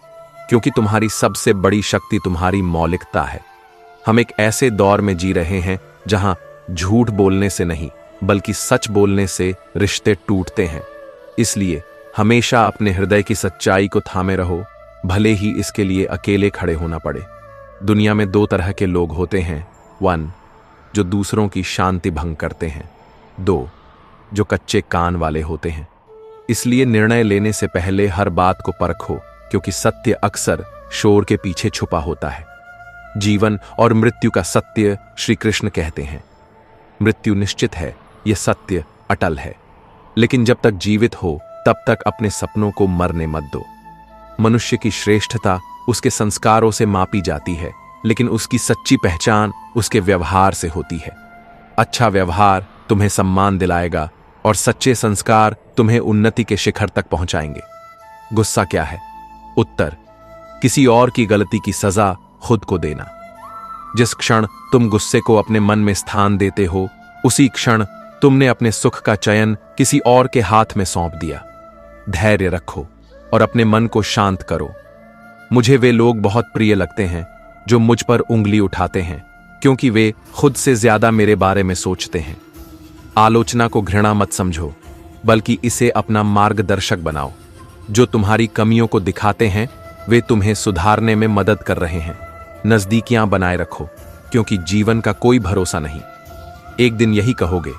क्योंकि तुम्हारी सबसे बड़ी शक्ति तुम्हारी मौलिकता है। हम एक ऐसे दौर में जी रहे हैं जहां झूठ बोलने से नहीं बल्कि सच बोलने से रिश्ते टूटते हैं। इसलिए हमेशा अपने हृदय की सच्चाई को थामे रहो, भले ही इसके लिए अकेले खड़े होना पड़े। दुनिया में दो तरह के लोग होते हैं, 1 जो दूसरों की शांति भंग करते हैं, 2 जो कच्चे कान वाले होते हैं। इसलिए निर्णय लेने से पहले हर बात को परखो, क्योंकि सत्य अक्सर शोर के पीछे छुपा होता है। जीवन और मृत्यु का सत्य श्री कृष्ण कहते हैं। मृत्यु निश्चित है, यह सत्य अटल है, लेकिन जब तक जीवित हो तब तक अपने सपनों को मरने मत दो। मनुष्य की श्रेष्ठता उसके संस्कारों से मापी जाती है, लेकिन उसकी सच्ची पहचान उसके व्यवहार से होती है। अच्छा व्यवहार तुम्हें सम्मान दिलाएगा और सच्चे संस्कार तुम्हें उन्नति के शिखर तक पहुंचाएंगे। गुस्सा क्या है? उत्तर, किसी और की गलती की सजा खुद को देना। जिस क्षण तुम गुस्से को अपने मन में स्थान देते हो, उसी क्षण तुमने अपने सुख का चयन किसी और के हाथ में सौंप दिया। धैर्य रखो और अपने मन को शांत करो। मुझे वे लोग बहुत प्रिय लगते हैं जो मुझ पर उंगली उठाते हैं, क्योंकि वे खुद से ज्यादा मेरे बारे में सोचते हैं। आलोचना को घृणा मत समझो, बल्कि इसे अपना मार्गदर्शक बनाओ। जो तुम्हारी कमियों को दिखाते हैं वे तुम्हें सुधारने में मदद कर रहे हैं। नजदीकियां बनाए रखो, क्योंकि जीवन का कोई भरोसा नहीं। एक दिन यही कहोगे,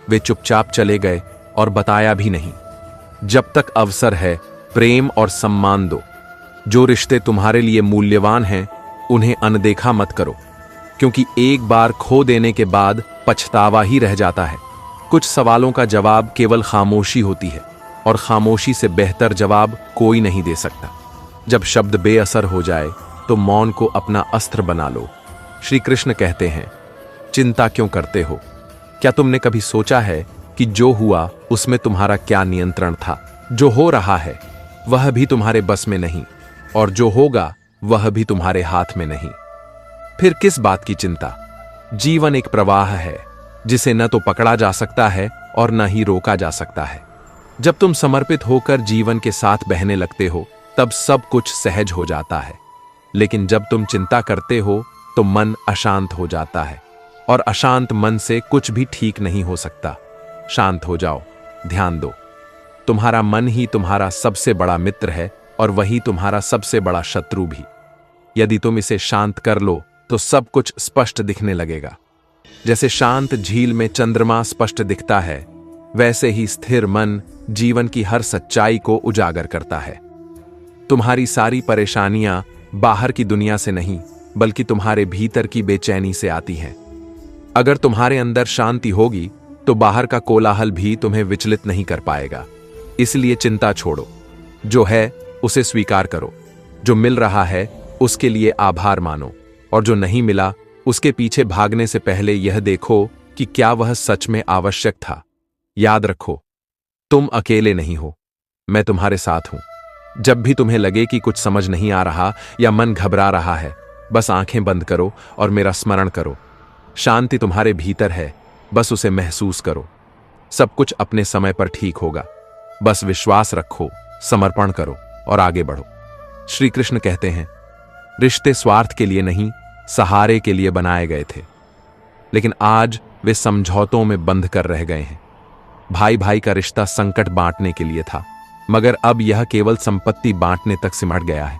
वे चुपचाप चले गए और बताया भी नहीं। जब तक अवसर है प्रेम और सम्मान दो। जो रिश्ते तुम्हारे लिए मूल्यवान हैं उन्हें अनदेखा मत करो, क्योंकि एक बार खो देने के बाद पछतावा ही रह जाता है। कुछ सवालों का जवाब केवल खामोशी होती है, और खामोशी से बेहतर जवाब कोई नहीं दे सकता। जब शब्द बेअसर हो जाए तो मौन को अपना अस्त्र बना लो। श्री कृष्ण कहते हैं, चिंता क्यों करते हो? क्या तुमने कभी सोचा है कि जो हुआ उसमें तुम्हारा क्या नियंत्रण था? जो हो रहा है वह भी तुम्हारे बस में नहीं, और जो होगा वह भी तुम्हारे हाथ में नहीं। फिर किस बात की चिंता? जीवन एक प्रवाह है जिसे न तो पकड़ा जा सकता है और न ही रोका जा सकता है। जब तुम समर्पित होकर जीवन के साथ बहने लगते हो तब सब कुछ सहज हो जाता है। लेकिन जब तुम चिंता करते हो तो मन अशांत हो जाता है, और अशांत मन से कुछ भी ठीक नहीं हो सकता। शांत हो जाओ, ध्यान दो। तुम्हारा मन ही तुम्हारा सबसे बड़ा मित्र है और वही तुम्हारा सबसे बड़ा शत्रु भी। यदि तुम इसे शांत कर लो तो सब कुछ स्पष्ट दिखने लगेगा। जैसे शांत झील में चंद्रमा स्पष्ट दिखता है, वैसे ही स्थिर मन जीवन की हर सच्चाई को उजागर करता है। तुम्हारी सारी परेशानियां बाहर की दुनिया से नहीं, बल्कि तुम्हारे भीतर की बेचैनी से आती हैं। अगर तुम्हारे अंदर शांति होगी तो बाहर का कोलाहल भी तुम्हें विचलित नहीं कर पाएगा। इसलिए चिंता छोड़ो, जो है उसे स्वीकार करो। जो मिल रहा है उसके लिए आभार मानो, और जो नहीं मिला उसके पीछे भागने से पहले यह देखो कि क्या वह सच में आवश्यक था। याद रखो, तुम अकेले नहीं हो। मैं तुम्हारे साथ हूं। जब भी तुम्हें लगे कि कुछ समझ नहीं आ रहा या मन घबरा रहा है, बस आंखें बंद करो और मेरा स्मरण करो। शांति तुम्हारे भीतर है, बस उसे महसूस करो। सब कुछ अपने समय पर ठीक होगा। बस विश्वास रखो, समर्पण करो और आगे बढ़ो। श्री कृष्ण कहते हैं, रिश्ते स्वार्थ के लिए नहीं, सहारे के लिए बनाए गए थे, लेकिन आज वे समझौतों में बंध कर रह गए हैं। भाई भाई का रिश्ता संकट बांटने के लिए था, मगर अब यह केवल संपत्ति बांटने तक सिमट गया है।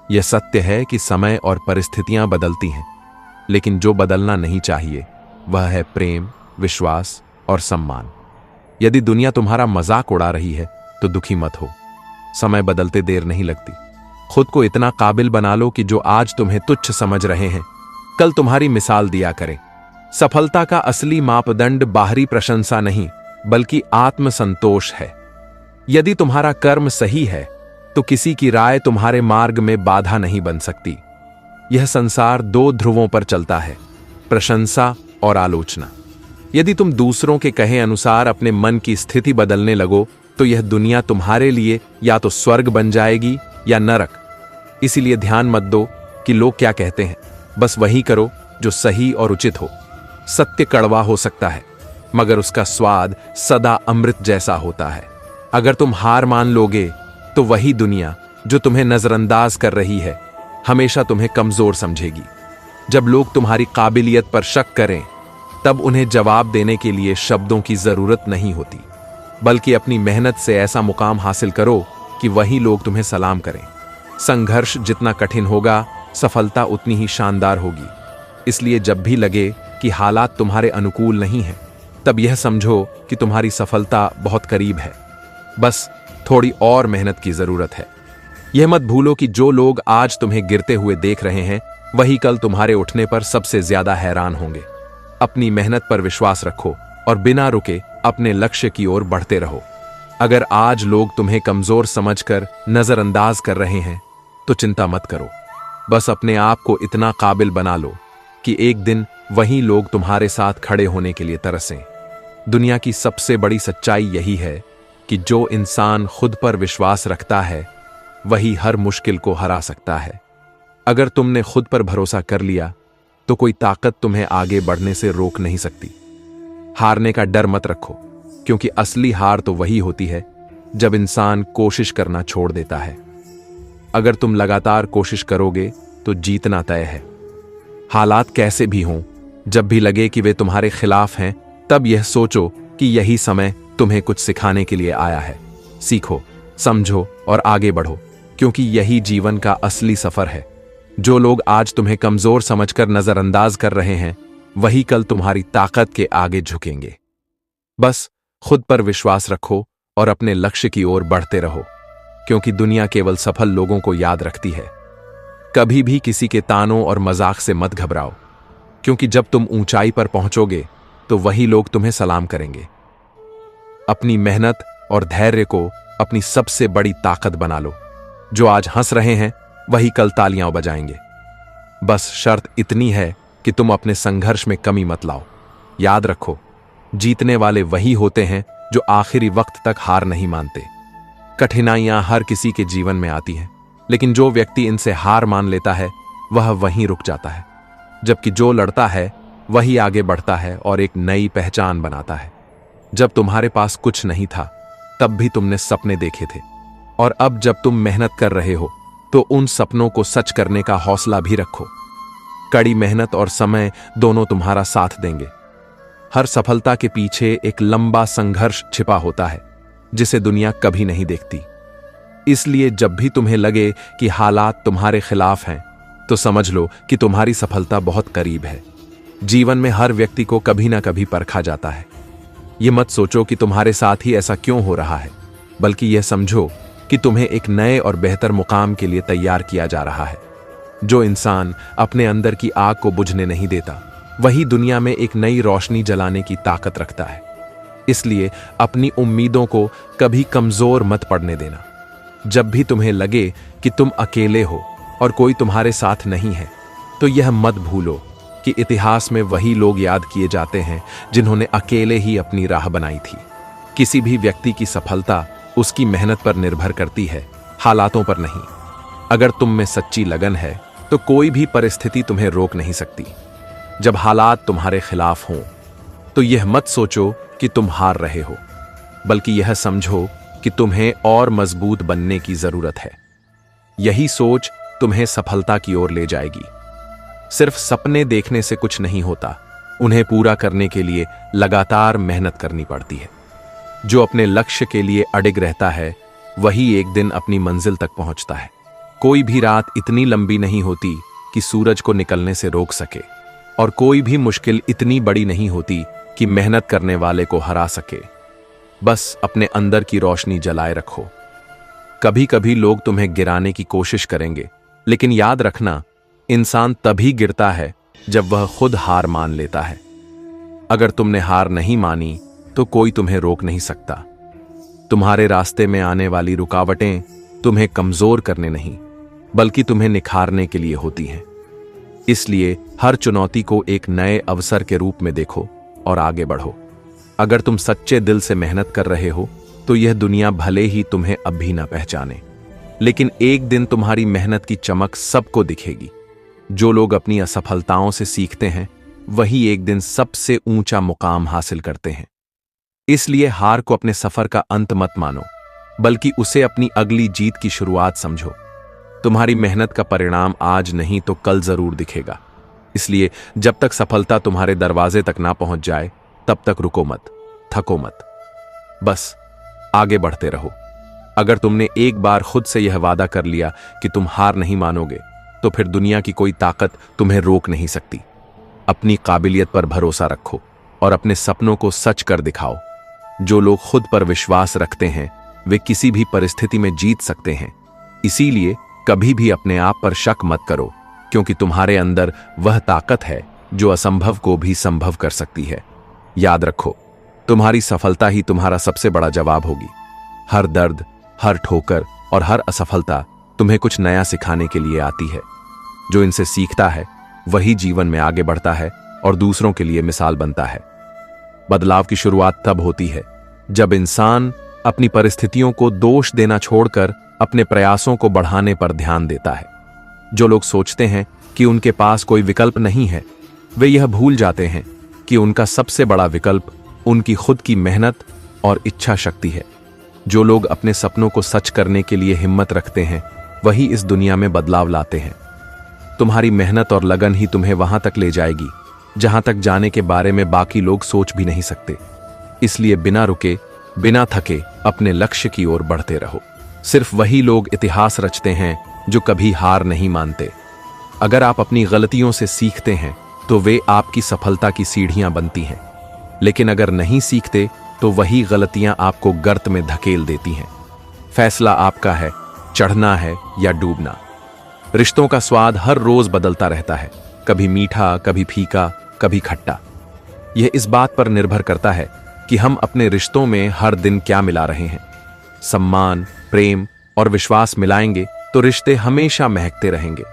यह सत्य है कि समय और परिस्थितियां बदलती हैं, लेकिन जो बदलना नहीं चाहिए वह है प्रेम, विश्वास और सम्मान। यदि दुनिया तुम्हारा मजाक उड़ा रही है तो दुखी मत हो। समय बदलते देर नहीं लगती। खुद को इतना काबिल बना लो कि जो आज तुम्हें तुच्छ समझ रहे हैं, कल तुम्हारी मिसाल दिया करें। सफलता का असली मापदंड बाहरी प्रशंसा नहीं, बल्कि आत्मसंतोष है। यदि तुम्हारा कर्म सही है तो किसी की राय तुम्हारे मार्ग में बाधा नहीं बन सकती। यह संसार दो ध्रुवों पर चलता है, प्रशंसा और आलोचना। यदि तुम दूसरों के कहे अनुसार अपने मन की स्थिति बदलने लगो तो यह दुनिया तुम्हारे लिए या तो स्वर्ग बन जाएगी या नरक। इसीलिए ध्यान मत दो कि लोग क्या कहते हैं, बस वही करो जो सही और उचित हो। सत्य कड़वा हो सकता है, मगर उसका स्वाद सदा अमृत जैसा होता है। अगर तुम हार मान लोगे तो वही दुनिया जो तुम्हें नजरअंदाज कर रही है हमेशा तुम्हें कमजोर समझेगी। जब लोग तुम्हारी काबिलियत पर शक करें, तब उन्हें जवाब देने के लिए शब्दों की जरूरत नहीं होती, बल्कि अपनी मेहनत से ऐसा मुकाम हासिल करो कि वही लोग तुम्हें सलाम करें। संघर्ष जितना कठिन होगा, सफलता उतनी ही शानदार होगी। इसलिए जब भी लगे कि हालात तुम्हारे अनुकूल नहीं हैं, तब यह समझो कि तुम्हारी सफलता बहुत करीब है। बस थोड़ी और मेहनत की जरूरत है। यह मत भूलो कि जो लोग आज तुम्हें गिरते हुए देख रहे हैं, वही कल तुम्हारे उठने पर सबसे ज्यादा हैरान होंगे। अपनी मेहनत पर विश्वास रखो और बिना रुके अपने लक्ष्य की ओर बढ़ते रहो। अगर आज लोग तुम्हें कमजोर समझकर नजरअंदाज कर रहे हैं, तो चिंता मत करो। बस अपने आप को इतना काबिल बना लो कि एक दिन वही लोग तुम्हारे साथ खड़े होने के लिए तरसें। दुनिया की सबसे बड़ी सच्चाई यही है कि जो इंसान खुद पर विश्वास रखता है, वही हर मुश्किल को हरा सकता है। अगर तुमने खुद पर भरोसा कर लिया, तो कोई ताकत तुम्हें आगे बढ़ने से रोक नहीं सकती। हारने का डर मत रखो, क्योंकि असली हार तो वही होती है जब इंसान कोशिश करना छोड़ देता है। अगर तुम लगातार कोशिश करोगे तो जीतना तय है। हालात कैसे भी हों, जब भी लगे कि वे तुम्हारे खिलाफ हैं, तब यह सोचो कि यही समय तुम्हें कुछ सिखाने के लिए आया है। सीखो, समझो और आगे बढ़ो, क्योंकि यही जीवन का असली सफर है। जो लोग आज तुम्हें कमजोर समझकर नजरअंदाज कर रहे हैं, वही कल तुम्हारी ताकत के आगे झुकेंगे। बस खुद पर विश्वास रखो और अपने लक्ष्य की ओर बढ़ते रहो, क्योंकि दुनिया केवल सफल लोगों को याद रखती है। कभी भी किसी के तानों और मजाक से मत घबराओ, क्योंकि जब तुम ऊंचाई पर पहुंचोगे तो वही लोग तुम्हें सलाम करेंगे। अपनी मेहनत और धैर्य को अपनी सबसे बड़ी ताकत बना लो। जो आज हंस रहे हैं, वही कल तालियां बजाएंगे। बस शर्त इतनी है कि तुम अपने संघर्ष में कमी मत लाओ। याद रखो, जीतने वाले वही होते हैं जो आखिरी वक्त तक हार नहीं मानते। कठिनाइयां हर किसी के जीवन में आती हैं, लेकिन जो व्यक्ति इनसे हार मान लेता है, वह वहीं रुक जाता है। जबकि जो लड़ता है, वही आगे बढ़ता है और एक नई पहचान बनाता है। जब तुम्हारे पास कुछ नहीं था, तब भी तुमने सपने देखे थे, और अब जब तुम मेहनत कर रहे हो, तो उन सपनों को सच करने का हौसला भी रखो। कड़ी मेहनत और समय दोनों तुम्हारा साथ देंगे। हर सफलता के पीछे एक लंबा संघर्ष छिपा होता है, जिसे दुनिया कभी नहीं देखती। इसलिए जब भी तुम्हें लगे कि हालात तुम्हारे खिलाफ हैं, तो समझ लो कि तुम्हारी सफलता बहुत करीब है। जीवन में हर व्यक्ति को कभी ना कभी परखा जाता है। ये मत सोचो कि तुम्हारे साथ ही ऐसा क्यों हो रहा है, बल्कि यह समझो कि तुम्हें एक नए और बेहतर मुकाम के लिए तैयार किया जा रहा है। जो इंसान अपने अंदर की आग को बुझने नहीं देता, वही दुनिया में एक नई रोशनी जलाने की ताकत रखता है। इसलिए अपनी उम्मीदों को कभी कमजोर मत पड़ने देना। जब भी तुम्हें लगे कि तुम अकेले हो और कोई तुम्हारे साथ नहीं है, तो यह मत भूलो कि इतिहास में वही लोग याद किए जाते हैं जिन्होंने अकेले ही अपनी राह बनाई थी। किसी भी व्यक्ति की सफलता उसकी मेहनत पर निर्भर करती है, हालातों पर नहीं। अगर तुम में सच्ची लगन है तो कोई भी परिस्थिति तुम्हें रोक नहीं सकती। जब हालात तुम्हारे खिलाफ हों तो यह मत सोचो कि तुम हार रहे हो, बल्कि यह समझो कि तुम्हें और मजबूत बनने की जरूरत है। यही सोच तुम्हें सफलता की ओर ले जाएगी। सिर्फ सपने देखने से कुछ नहीं होता, उन्हें पूरा करने के लिए लगातार मेहनत करनी पड़ती है। जो अपने लक्ष्य के लिए अडिग रहता है वही एक दिन अपनी मंजिल तक पहुंचता है। कोई भी रात इतनी लंबी नहीं होती कि सूरज को निकलने से रोक सके, और कोई भी मुश्किल इतनी बड़ी नहीं होती कि मेहनत करने वाले को हरा सके। बस अपने अंदर की रोशनी जलाए रखो। कभी कभी लोग तुम्हें गिराने की कोशिश करेंगे, लेकिन याद रखना, इंसान तभी गिरता है जब वह खुद हार मान लेता है। अगर तुमने हार नहीं मानी तो कोई तुम्हें रोक नहीं सकता। तुम्हारे रास्ते में आने वाली रुकावटें तुम्हें कमजोर करने नहीं, बल्कि तुम्हें निखारने के लिए होती हैं। इसलिए हर चुनौती को एक नए अवसर के रूप में देखो और आगे बढ़ो। अगर तुम सच्चे दिल से मेहनत कर रहे हो तो यह दुनिया भले ही तुम्हें अब भी ना पहचाने, लेकिन एक दिन तुम्हारी मेहनत की चमक सबको दिखेगी। जो लोग अपनी असफलताओं से सीखते हैं वही एक दिन सबसे ऊंचा मुकाम हासिल करते हैं। इसलिए हार को अपने सफर का अंत मत मानो, बल्कि उसे अपनी अगली जीत की शुरुआत समझो। तुम्हारी मेहनत का परिणाम आज नहीं तो कल जरूर दिखेगा। इसलिए जब तक सफलता तुम्हारे दरवाजे तक ना पहुंच जाए तब तक रुको मत, थको मत, बस आगे बढ़ते रहो। अगर तुमने एक बार खुद से यह वादा कर लिया कि तुम हार नहीं मानोगे, तो फिर दुनिया की कोई ताकत तुम्हें रोक नहीं सकती। अपनी काबिलियत पर भरोसा रखो और अपने सपनों को सच कर दिखाओ। जो लोग खुद पर विश्वास रखते हैं वे किसी भी परिस्थिति में जीत सकते हैं। इसीलिए कभी भी अपने आप पर शक मत करो, क्योंकि तुम्हारे अंदर वह ताकत है जो असंभव को भी संभव कर सकती है। याद रखो, तुम्हारी सफलता ही तुम्हारा सबसे बड़ा जवाब होगी। हर दर्द, हर ठोकर और हर असफलता तुम्हें कुछ नया सिखाने के लिए आती है। जो इनसे सीखता है वही जीवन में आगे बढ़ता है और दूसरों के लिए मिसाल बनता है। बदलाव की शुरुआत तब होती है जब इंसान अपनी परिस्थितियों को दोष देना छोड़कर अपने प्रयासों को बढ़ाने पर ध्यान देता है। जो लोग सोचते हैं कि उनके पास कोई विकल्प नहीं है, वे यह भूल जाते हैं कि उनका सबसे बड़ा विकल्प उनकी खुद की मेहनत और इच्छा शक्ति है। जो लोग अपने सपनों को सच करने के लिए हिम्मत रखते हैं वही इस दुनिया में बदलाव लाते हैं। तुम्हारी मेहनत और लगन ही तुम्हें वहां तक ले जाएगी जहां तक जाने के बारे में बाकी लोग सोच भी नहीं सकते। इसलिए बिना रुके, बिना थके अपने लक्ष्य की ओर बढ़ते रहो। सिर्फ वही लोग इतिहास रचते हैं जो कभी हार नहीं मानते। अगर आप अपनी गलतियों से सीखते हैं तो वे आपकी सफलता की सीढ़ियां बनती हैं, लेकिन अगर नहीं सीखते तो वही गलतियां आपको गर्त में धकेल देती हैं। फैसला आपका है, चढ़ना है या डूबना। रिश्तों का स्वाद हर रोज बदलता रहता है, कभी मीठा, कभी फीका, कभी खट्टा। यह इस बात पर निर्भर करता है कि हम अपने रिश्तों में हर दिन क्या मिला रहे हैं। सम्मान, प्रेम और विश्वास मिलाएंगे तो रिश्ते हमेशा महकते रहेंगे।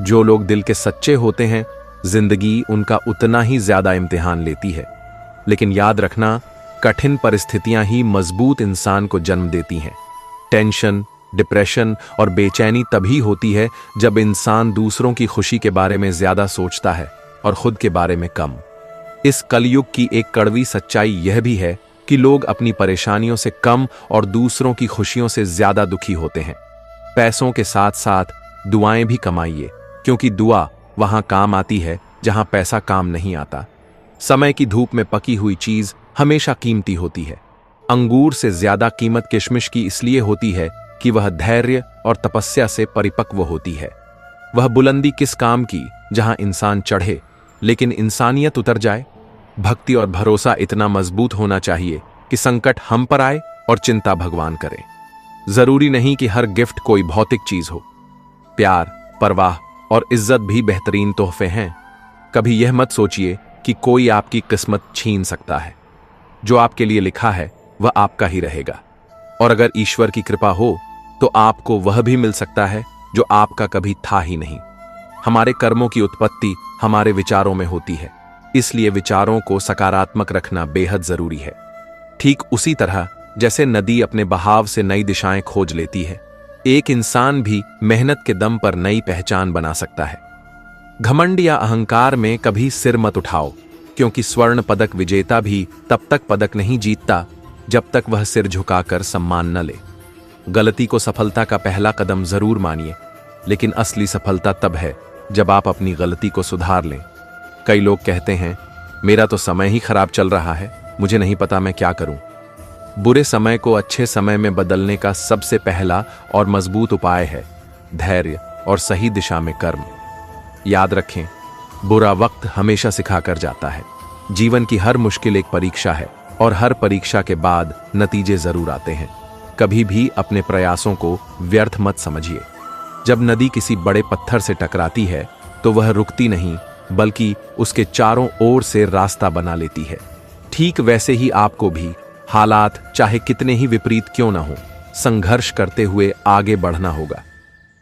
जो लोग दिल के सच्चे होते हैं, जिंदगी उनका उतना ही ज्यादा इम्तिहान लेती है। लेकिन याद रखना, कठिन परिस्थितियां ही मजबूत इंसान को जन्म देती हैं। टेंशन, डिप्रेशन और बेचैनी तभी होती है जब इंसान दूसरों की खुशी के बारे में ज्यादा सोचता है और खुद के बारे में कम। इस कलयुग की एक कड़वी सच्चाई यह भी है कि लोग अपनी परेशानियों से कम और दूसरों की खुशियों से ज्यादा दुखी होते हैं। पैसों के साथ साथ दुआएं भी कमाइए, क्योंकि दुआ वहां काम आती है जहां पैसा काम नहीं आता। समय की धूप में पकी हुई चीज हमेशा कीमती होती है। अंगूर से ज्यादा कीमत किशमिश की इसलिए होती है कि वह धैर्य और तपस्या से परिपक्व होती है। वह बुलंदी किस काम की जहां इंसान चढ़े लेकिन इंसानियत उतर जाए। भक्ति और भरोसा इतना मजबूत होना चाहिए कि संकट हम पर आए और चिंता भगवान करे। जरूरी नहीं कि हर गिफ्ट कोई भौतिक चीज हो। प्यार, परवाह और इज्जत भी बेहतरीन तोहफे हैं। कभी यह मत सोचिए कि कोई आपकी किस्मत छीन सकता है। जो आपके लिए लिखा है वह आपका ही रहेगा, और अगर ईश्वर की कृपा हो तो आपको वह भी मिल सकता है जो आपका कभी था ही नहीं। हमारे कर्मों की उत्पत्ति हमारे विचारों में होती है, इसलिए विचारों को सकारात्मक रखना बेहद जरूरी है। ठीक उसी तरह जैसे नदी अपने बहाव से नई दिशाएं खोज लेती है, एक इंसान भी मेहनत के दम पर नई पहचान बना सकता है। घमंड या अहंकार में कभी सिर मत उठाओ, क्योंकि स्वर्ण पदक विजेता भी तब तक पदक नहीं जीतता जब तक वह सिर झुकाकर सम्मान न ले। गलती को सफलता का पहला कदम जरूर मानिए, लेकिन असली सफलता तब है जब आप अपनी गलती को सुधार लें। कई लोग कहते हैं, मेरा तो समय ही खराब चल रहा है, मुझे नहीं पता मैं क्या करूं। बुरे समय को अच्छे समय में बदलने का सबसे पहला और मजबूत उपाय है धैर्य और सही दिशा में कर्म। याद रखें, बुरा वक्त हमेशा सिखाकर जाता है। जीवन की हर मुश्किल एक परीक्षा है और हर परीक्षा के बाद नतीजे जरूर आते हैं। कभी भी अपने प्रयासों को व्यर्थ मत समझिए। जब नदी किसी बड़े पत्थर से टकराती है तो वह रुकती नहीं, बल्कि उसके चारों ओर से रास्ता बना लेती है। ठीक वैसे ही आपको भी हालात चाहे कितने ही विपरीत क्यों ना हो, संघर्ष करते हुए आगे बढ़ना होगा।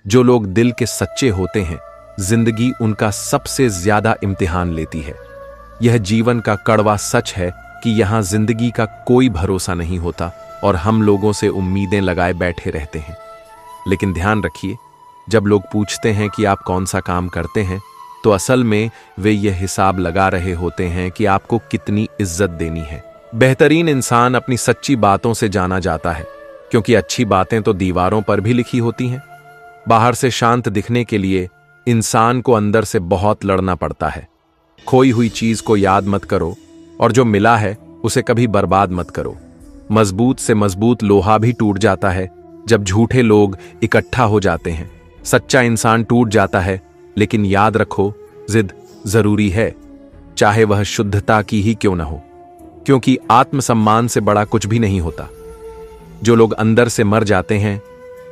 जो लोग दिल के सच्चे होते हैं, जिंदगी उनका सबसे ज्यादा इम्तिहान लेती है। यह जीवन का कड़वा सच है कि यहां जिंदगी का कोई भरोसा नहीं होता और हम लोगों से उम्मीदें लगाए बैठे रहते हैं। लेकिन ध्यान रखिए, जब लोग पूछते हैं कि आप कौन सा काम करते हैं, तो असल में वे यह हिसाब लगा रहे होते हैं कि आपको कितनी इज्जत देनी है। बेहतरीन इंसान अपनी सच्ची बातों से जाना जाता है, क्योंकि अच्छी बातें तो दीवारों पर भी लिखी होती हैं। बाहर से शांत दिखने के लिए इंसान को अंदर से बहुत लड़ना पड़ता है। खोई हुई चीज को याद मत करो और जो मिला है उसे कभी बर्बाद मत करो। मजबूत से मजबूत लोहा भी टूट जाता है जब झूठे लोग इकट्ठा हो जाते हैं। सच्चा इंसान टूट जाता है, लेकिन याद रखो, जिद जरूरी है, चाहे वह शुद्धता की ही क्यों ना हो, क्योंकि आत्मसम्मान से बड़ा कुछ भी नहीं होता। जो लोग अंदर से मर जाते हैं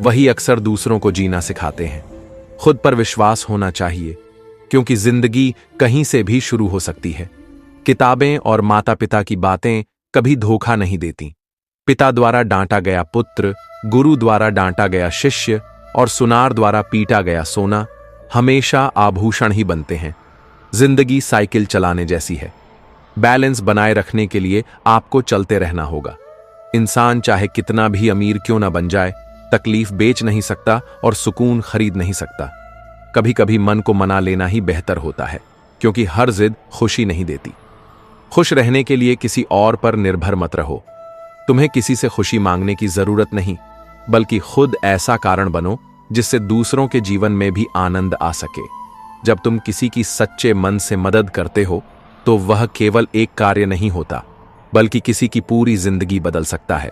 वही अक्सर दूसरों को जीना सिखाते हैं। खुद पर विश्वास होना चाहिए, क्योंकि जिंदगी कहीं से भी शुरू हो सकती है। किताबें और माता पिता की बातें कभी धोखा नहीं देती। पिता द्वारा डांटा गया पुत्र, गुरु द्वारा डांटा गया शिष्य और सुनार द्वारा पीटा गया सोना हमेशा आभूषण ही बनते हैं। जिंदगी साइकिल चलाने जैसी है। बैलेंस बनाए रखने के लिए आपको चलते रहना होगा। इंसान चाहे कितना भी अमीर क्यों ना बन जाए, तकलीफ बेच नहीं सकता और सुकून खरीद नहीं सकता। कभी कभी मन को मना लेना ही बेहतर होता है, क्योंकि हर जिद खुशी नहीं देती। खुश रहने के लिए किसी और पर निर्भर मत रहो। तुम्हें किसी से खुशी मांगने की जरूरत नहीं, बल्कि खुद ऐसा कारण बनो जिससे दूसरों के जीवन में भी आनंद आ सके। जब तुम किसी की सच्चे मन से मदद करते हो, तो वह केवल एक कार्य नहीं होता, बल्कि किसी की पूरी जिंदगी बदल सकता है।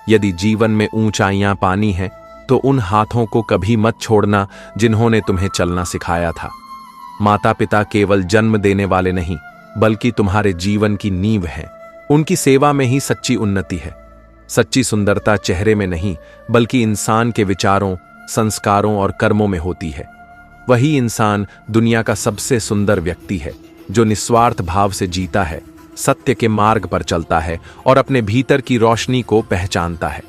यदि जीवन में ऊंचाइयां पानी हैं, तो उन हाथों को कभी मत छोड़ना जिन्होंने तुम्हें चलना सिखाया था। माता पिता केवल जन्म देने वाले नहीं, बल्कि तुम्हारे जीवन की नींव हैं। उनकी सेवा में ही सच्ची उन्नति है। सच्ची सुंदरता चेहरे में नहीं, बल्कि इंसान के विचारों, संस्कारों और कर्मों में होती है। वही इंसान दुनिया का सबसे सुंदर व्यक्ति है, जो निस्वार्थ भाव से जीता है, सत्य के मार्ग पर चलता है और अपने भीतर की रोशनी को पहचानता है।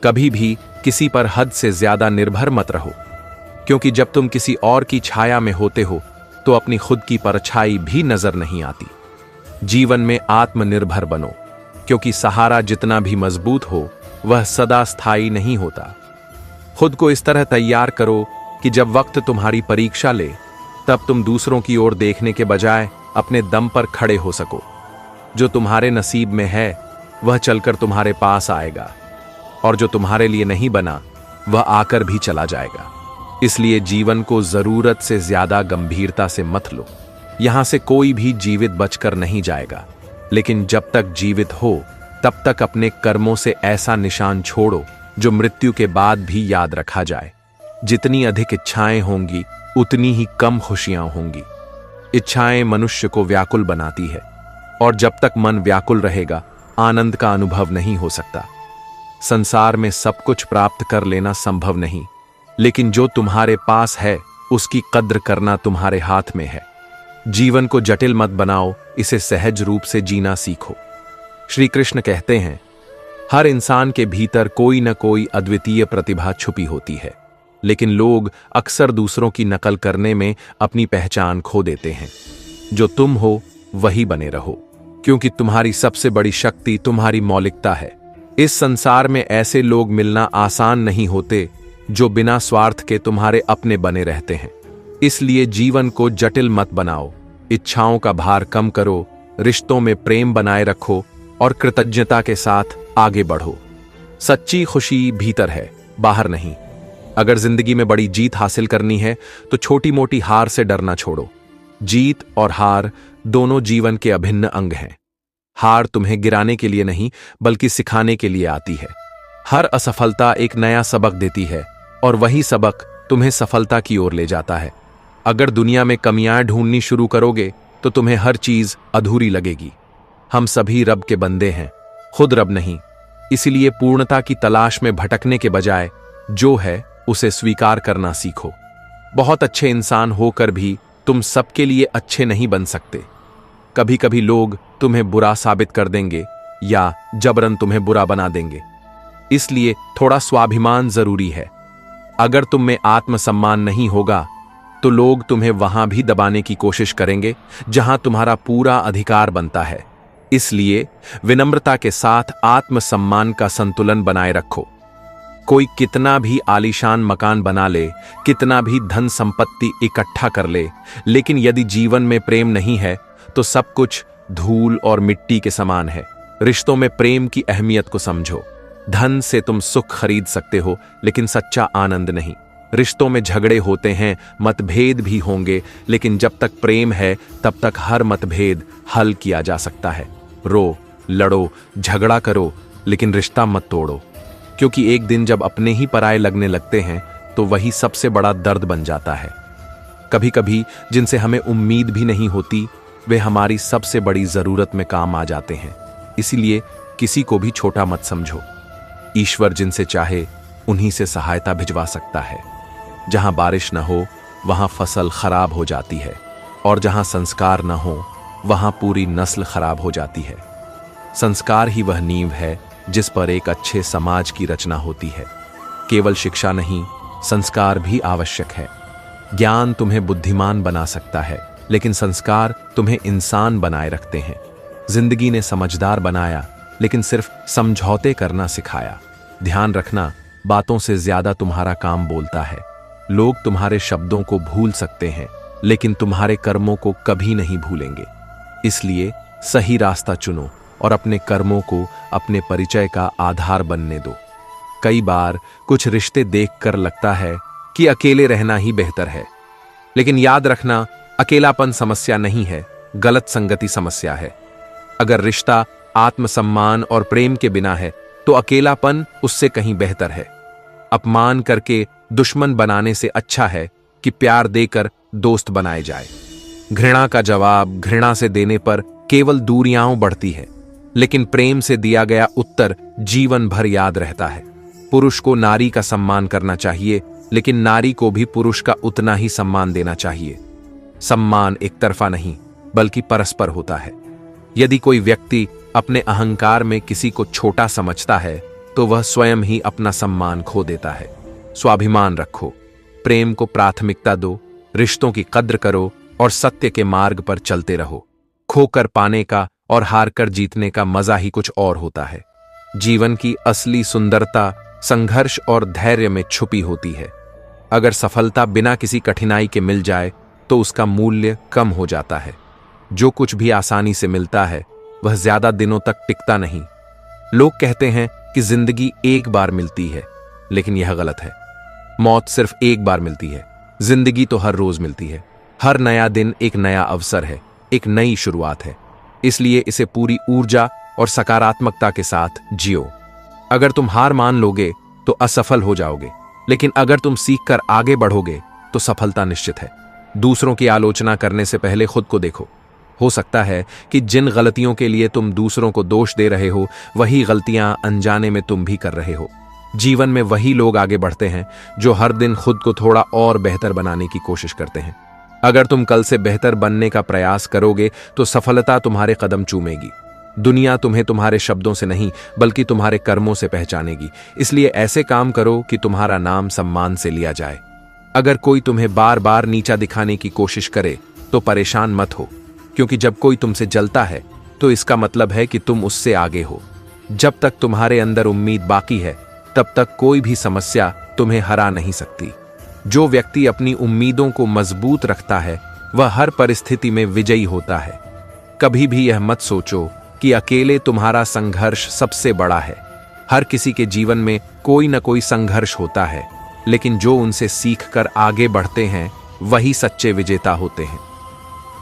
कभी भी किसी पर हद से ज्यादा निर्भर मत रहो, क्योंकि जब तुम किसी और की छाया में होते हो, तो अपनी खुद की परछाई भी नजर नहीं आती। जीवन में आत्मनिर्भर बनो, क्योंकि सहारा जितना भी मजबूत हो, वह सदा स्थायी नहीं होता। खुद को इस तरह तैयार करो कि जब वक्त तुम्हारी परीक्षा ले, तब तुम दूसरों की ओर देखने के बजाय अपने दम पर खड़े हो सको। जो तुम्हारे नसीब में है, वह चलकर तुम्हारे पास आएगा, और जो तुम्हारे लिए नहीं बना, वह आकर भी चला जाएगा। इसलिए जीवन को जरूरत से ज्यादा गंभीरता से मत लो। यहां से कोई भी जीवित बचकर नहीं जाएगा, लेकिन जब तक जीवित हो, तब तक अपने कर्मों से ऐसा निशान छोड़ो जो मृत्यु के बाद भी याद रखा जाए। जितनी अधिक इच्छाएं होंगी, उतनी ही कम खुशियां होंगी। इच्छाएं मनुष्य को व्याकुल बनाती है, और जब तक मन व्याकुल रहेगा, आनंद का अनुभव नहीं हो सकता। संसार में सब कुछ प्राप्त कर लेना संभव नहीं, लेकिन जो तुम्हारे पास है, उसकी कद्र करना तुम्हारे हाथ में है। जीवन को जटिल मत बनाओ, इसे सहज रूप से जीना सीखो। श्री कृष्ण कहते हैं, हर इंसान के भीतर कोई न कोई अद्वितीय प्रतिभा छुपी होती है, लेकिन लोग अक्सर दूसरों की नकल करने में अपनी पहचान खो देते हैं। जो तुम हो, वही बने रहो, क्योंकि तुम्हारी सबसे बड़ी शक्ति तुम्हारी मौलिकता है। इस संसार में ऐसे लोग मिलना आसान नहीं होते जो बिना स्वार्थ के तुम्हारे अपने बने रहते हैं। इसलिए जीवन को जटिल मत बनाओ, इच्छाओं का भार कम करो, रिश्तों में प्रेम बनाए रखो और कृतज्ञता के साथ आगे बढ़ो। सच्ची खुशी भीतर है, बाहर नहीं। अगर जिंदगी में बड़ी जीत हासिल करनी है तो छोटी मोटी हार से डरना छोड़ो। जीत और हार दोनों जीवन के अभिन्न अंग हैं। हार तुम्हें गिराने के लिए नहीं बल्कि सिखाने के लिए आती है। हर असफलता एक नया सबक देती है और वही सबक तुम्हें सफलता की ओर ले जाता है। अगर दुनिया में कमियां ढूंढनी शुरू करोगे तो तुम्हें हर चीज अधूरी लगेगी। हम सभी रब के बंदे हैं, खुद रब नहीं। इसलिए पूर्णता की तलाश में भटकने के बजाय जो है उसे स्वीकार करना सीखो। बहुत अच्छे इंसान होकर भी तुम सबके लिए अच्छे नहीं बन सकते। कभी कभी लोग तुम्हें बुरा साबित कर देंगे या जबरन तुम्हें बुरा बना देंगे। इसलिए थोड़ा स्वाभिमान जरूरी है। अगर तुम में आत्मसम्मान नहीं होगा तो लोग तुम्हें वहां भी दबाने की कोशिश करेंगे जहां तुम्हारा पूरा अधिकार बनता है। इसलिए विनम्रता के साथ आत्मसम्मान का संतुलन बनाए रखो। कोई कितना भी आलीशान मकान बना ले, कितना भी धन संपत्ति इकट्ठा कर ले, लेकिन यदि जीवन में प्रेम नहीं है तो सब कुछ धूल और मिट्टी के समान है। रिश्तों में प्रेम की अहमियत को समझो। धन से तुम सुख खरीद सकते हो लेकिन सच्चा आनंद नहीं। रिश्तों में झगड़े होते हैं, मतभेद भी होंगे, लेकिन जब तक प्रेम है तब तक हर मतभेद हल किया जा सकता है। रो, लड़ो, झगड़ा करो, लेकिन रिश्ता मत तोड़ो, क्योंकि एक दिन जब अपने ही पराये लगने लगते हैं तो वही सबसे बड़ा दर्द बन जाता है। कभी कभी जिनसे हमें उम्मीद भी नहीं होती वे हमारी सबसे बड़ी जरूरत में काम आ जाते हैं। इसीलिए किसी को भी छोटा मत समझो। ईश्वर जिनसे चाहे उन्हीं से सहायता भिजवा सकता है। जहां बारिश न हो वहां फसल खराब हो जाती है, और जहां संस्कार न हो वहां पूरी नस्ल खराब हो जाती है। संस्कार ही वह नींव है जिस पर एक अच्छे समाज की रचना होती है। केवल शिक्षा नहीं, संस्कार भी आवश्यक है। ज्ञान तुम्हें बुद्धिमान बना सकता है, लेकिन संस्कार तुम्हें इंसान बनाए रखते हैं। जिंदगी ने समझदार बनाया, लेकिन सिर्फ समझौते करना सिखाया। ध्यान रखना, बातों से ज्यादा तुम्हारा काम बोलता है। लोग तुम्हारे शब्दों को भूल सकते हैं, लेकिन तुम्हारे कर्मों को कभी नहीं भूलेंगे। इसलिए सही रास्ता चुनो और अपने कर्मों को अपने परिचय का आधार बनने दो। कई बार कुछ रिश्ते देखकर लगता है कि अकेले रहना ही बेहतर है, लेकिन याद रखना, अकेलापन समस्या नहीं है, गलत संगति समस्या है। अगर रिश्ता आत्मसम्मान और प्रेम के बिना है तो अकेलापन उससे कहीं बेहतर है। अपमान करके दुश्मन बनाने से अच्छा है कि प्यार देकर दोस्त बनाए जाए। घृणा का जवाब घृणा से देने पर केवल दूरियां बढ़ती है, लेकिन प्रेम से दिया गया उत्तर जीवन भर याद रहता है। पुरुष को नारी का सम्मान करना चाहिए, लेकिन नारी को भी पुरुष का उतना ही सम्मान देना चाहिए। सम्मान एक तरफा नहीं बल्कि परस्पर होता है। यदि कोई व्यक्ति अपने अहंकार में किसी को छोटा समझता है तो वह स्वयं ही अपना सम्मान खो देता है। स्वाभिमान रखो, प्रेम को प्राथमिकता दो, रिश्तों की कद्र करो और सत्य के मार्ग पर चलते रहो। खोकर पाने का और हारकर जीतने का मजा ही कुछ और होता है। जीवन की असली सुंदरता संघर्ष और धैर्य में छुपी होती है। अगर सफलता बिना किसी कठिनाई के मिल जाए तो उसका मूल्य कम हो जाता है। जो कुछ भी आसानी से मिलता है वह ज्यादा दिनों तक टिकता नहीं। लोग कहते हैं कि जिंदगी एक बार मिलती है, लेकिन यह गलत है। मौत सिर्फ एक बार मिलती है, जिंदगी तो हर रोज मिलती है। हर नया दिन एक नया अवसर है, एक नई शुरुआत है। इसलिए इसे पूरी ऊर्जा और सकारात्मकता के साथ जियो। अगर तुम हार मान लोगे तो असफल हो जाओगे, लेकिन अगर तुम सीखकर आगे बढ़ोगे तो सफलता निश्चित है। दूसरों की आलोचना करने से पहले खुद को देखो। हो सकता है कि जिन गलतियों के लिए तुम दूसरों को दोष दे रहे हो वही गलतियां अनजाने में तुम भी कर रहे हो। जीवन में वही लोग आगे बढ़ते हैं जो हर दिन खुद को थोड़ा और बेहतर बनाने की कोशिश करते हैं। अगर तुम कल से बेहतर बनने का प्रयास करोगे तो सफलता तुम्हारे कदम चूमेगी। दुनिया तुम्हें तुम्हारे शब्दों से नहीं बल्कि तुम्हारे कर्मों से पहचानेगी। इसलिए ऐसे काम करो कि तुम्हारा नाम सम्मान से लिया जाए। अगर कोई तुम्हें बार बार नीचा दिखाने की कोशिश करे तो परेशान मत हो, क्योंकि जब कोई तुमसे जलता है तो इसका मतलब है कि तुम उससे आगे हो। जब तक तुम्हारे अंदर उम्मीद बाकी है तब तक कोई भी समस्या तुम्हें हरा नहीं सकती। जो व्यक्ति अपनी उम्मीदों को मजबूत रखता है वह हर परिस्थिति में विजयी होता है। कभी भी यह मत सोचो कि अकेले तुम्हारा संघर्ष सबसे बड़ा है। हर किसी के जीवन में कोई न कोई संघर्ष होता है, लेकिन जो उनसे सीखकर आगे बढ़ते हैं वही सच्चे विजेता होते हैं।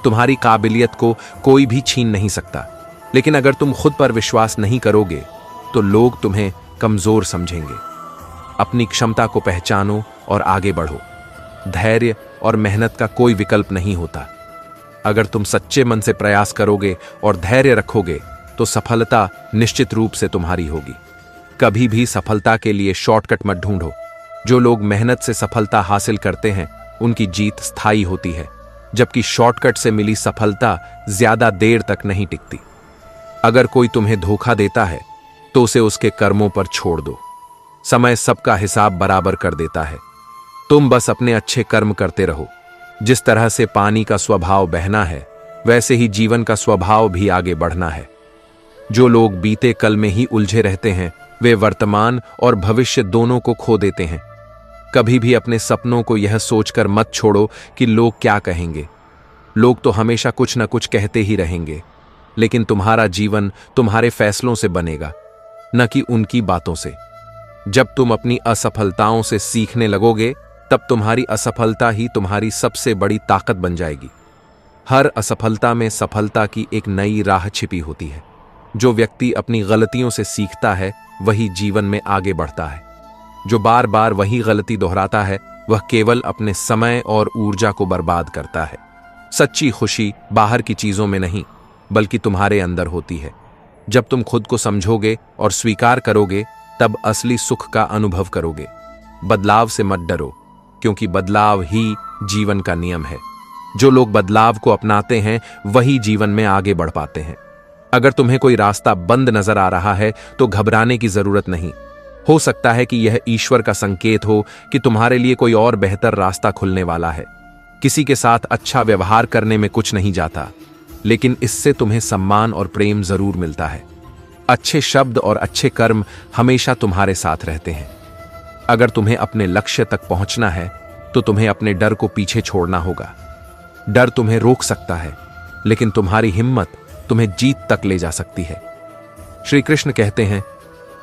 तुम्हारी काबिलियत को कोई भी छीन नहीं सकता, लेकिन अगर तुम खुद पर विश्वास नहीं करोगे तो लोग तुम्हें कमजोर समझेंगे। अपनी क्षमता को पहचानो और आगे बढ़ो। धैर्य और मेहनत का कोई विकल्प नहीं होता। अगर तुम सच्चे मन से प्रयास करोगे और धैर्य रखोगे तो सफलता निश्चित रूप से तुम्हारी होगी। कभी भी सफलता के लिए शॉर्टकट मत ढूंढो। जो लोग मेहनत से सफलता हासिल करते हैं उनकी जीत स्थायी होती है, जबकि शॉर्टकट से मिली सफलता ज्यादा देर तक नहीं टिकती। अगर कोई तुम्हें धोखा देता है तो उसे उसके कर्मों पर छोड़ दो। समय सबका हिसाब बराबर कर देता है। तुम बस अपने अच्छे कर्म करते रहो। जिस तरह से पानी का स्वभाव बहना है, वैसे ही जीवन का स्वभाव भी आगे बढ़ना है। जो लोग बीते कल में ही उलझे रहते हैं वे वर्तमान और भविष्य दोनों को खो देते हैं। कभी भी अपने सपनों को यह सोचकर मत छोड़ो कि लोग क्या कहेंगे। लोग तो हमेशा कुछ न कुछ कहते ही रहेंगे, लेकिन तुम्हारा जीवन तुम्हारे फैसलों से बनेगा, न कि उनकी बातों से। जब तुम अपनी असफलताओं से सीखने लगोगे तब तुम्हारी असफलता ही तुम्हारी सबसे बड़ी ताकत बन जाएगी। हर असफलता में सफलता की एक नई राह छिपी होती है। जो व्यक्ति अपनी गलतियों से सीखता है वही जीवन में आगे बढ़ता है। जो बार बार वही गलती दोहराता है वह केवल अपने समय और ऊर्जा को बर्बाद करता है। सच्ची खुशी बाहर की चीजों में नहीं बल्कि तुम्हारे अंदर होती है। जब तुम खुद को समझोगे और स्वीकार करोगे तब असली सुख का अनुभव करोगे। बदलाव से मत डरो, क्योंकि बदलाव ही जीवन का नियम है। जो लोग बदलाव को अपनाते हैं वही जीवन में आगे बढ़ पाते हैं। अगर तुम्हें कोई रास्ता बंद नजर आ रहा है तो घबराने की जरूरत नहीं। हो सकता है कि यह ईश्वर का संकेत हो कि तुम्हारे लिए कोई और बेहतर रास्ता खुलने वाला है। किसी के साथ अच्छा व्यवहार करने में कुछ नहीं जाता, लेकिन इससे तुम्हें सम्मान और प्रेम जरूर मिलता है। अच्छे शब्द और अच्छे कर्म हमेशा तुम्हारे साथ रहते हैं। अगर तुम्हें अपने लक्ष्य तक पहुंचना है तो तुम्हें अपने डर को पीछे छोड़ना होगा। डर तुम्हें रोक सकता है, लेकिन तुम्हारी हिम्मत तुम्हें जीत तक ले जा सकती है। श्री कृष्ण कहते हैं,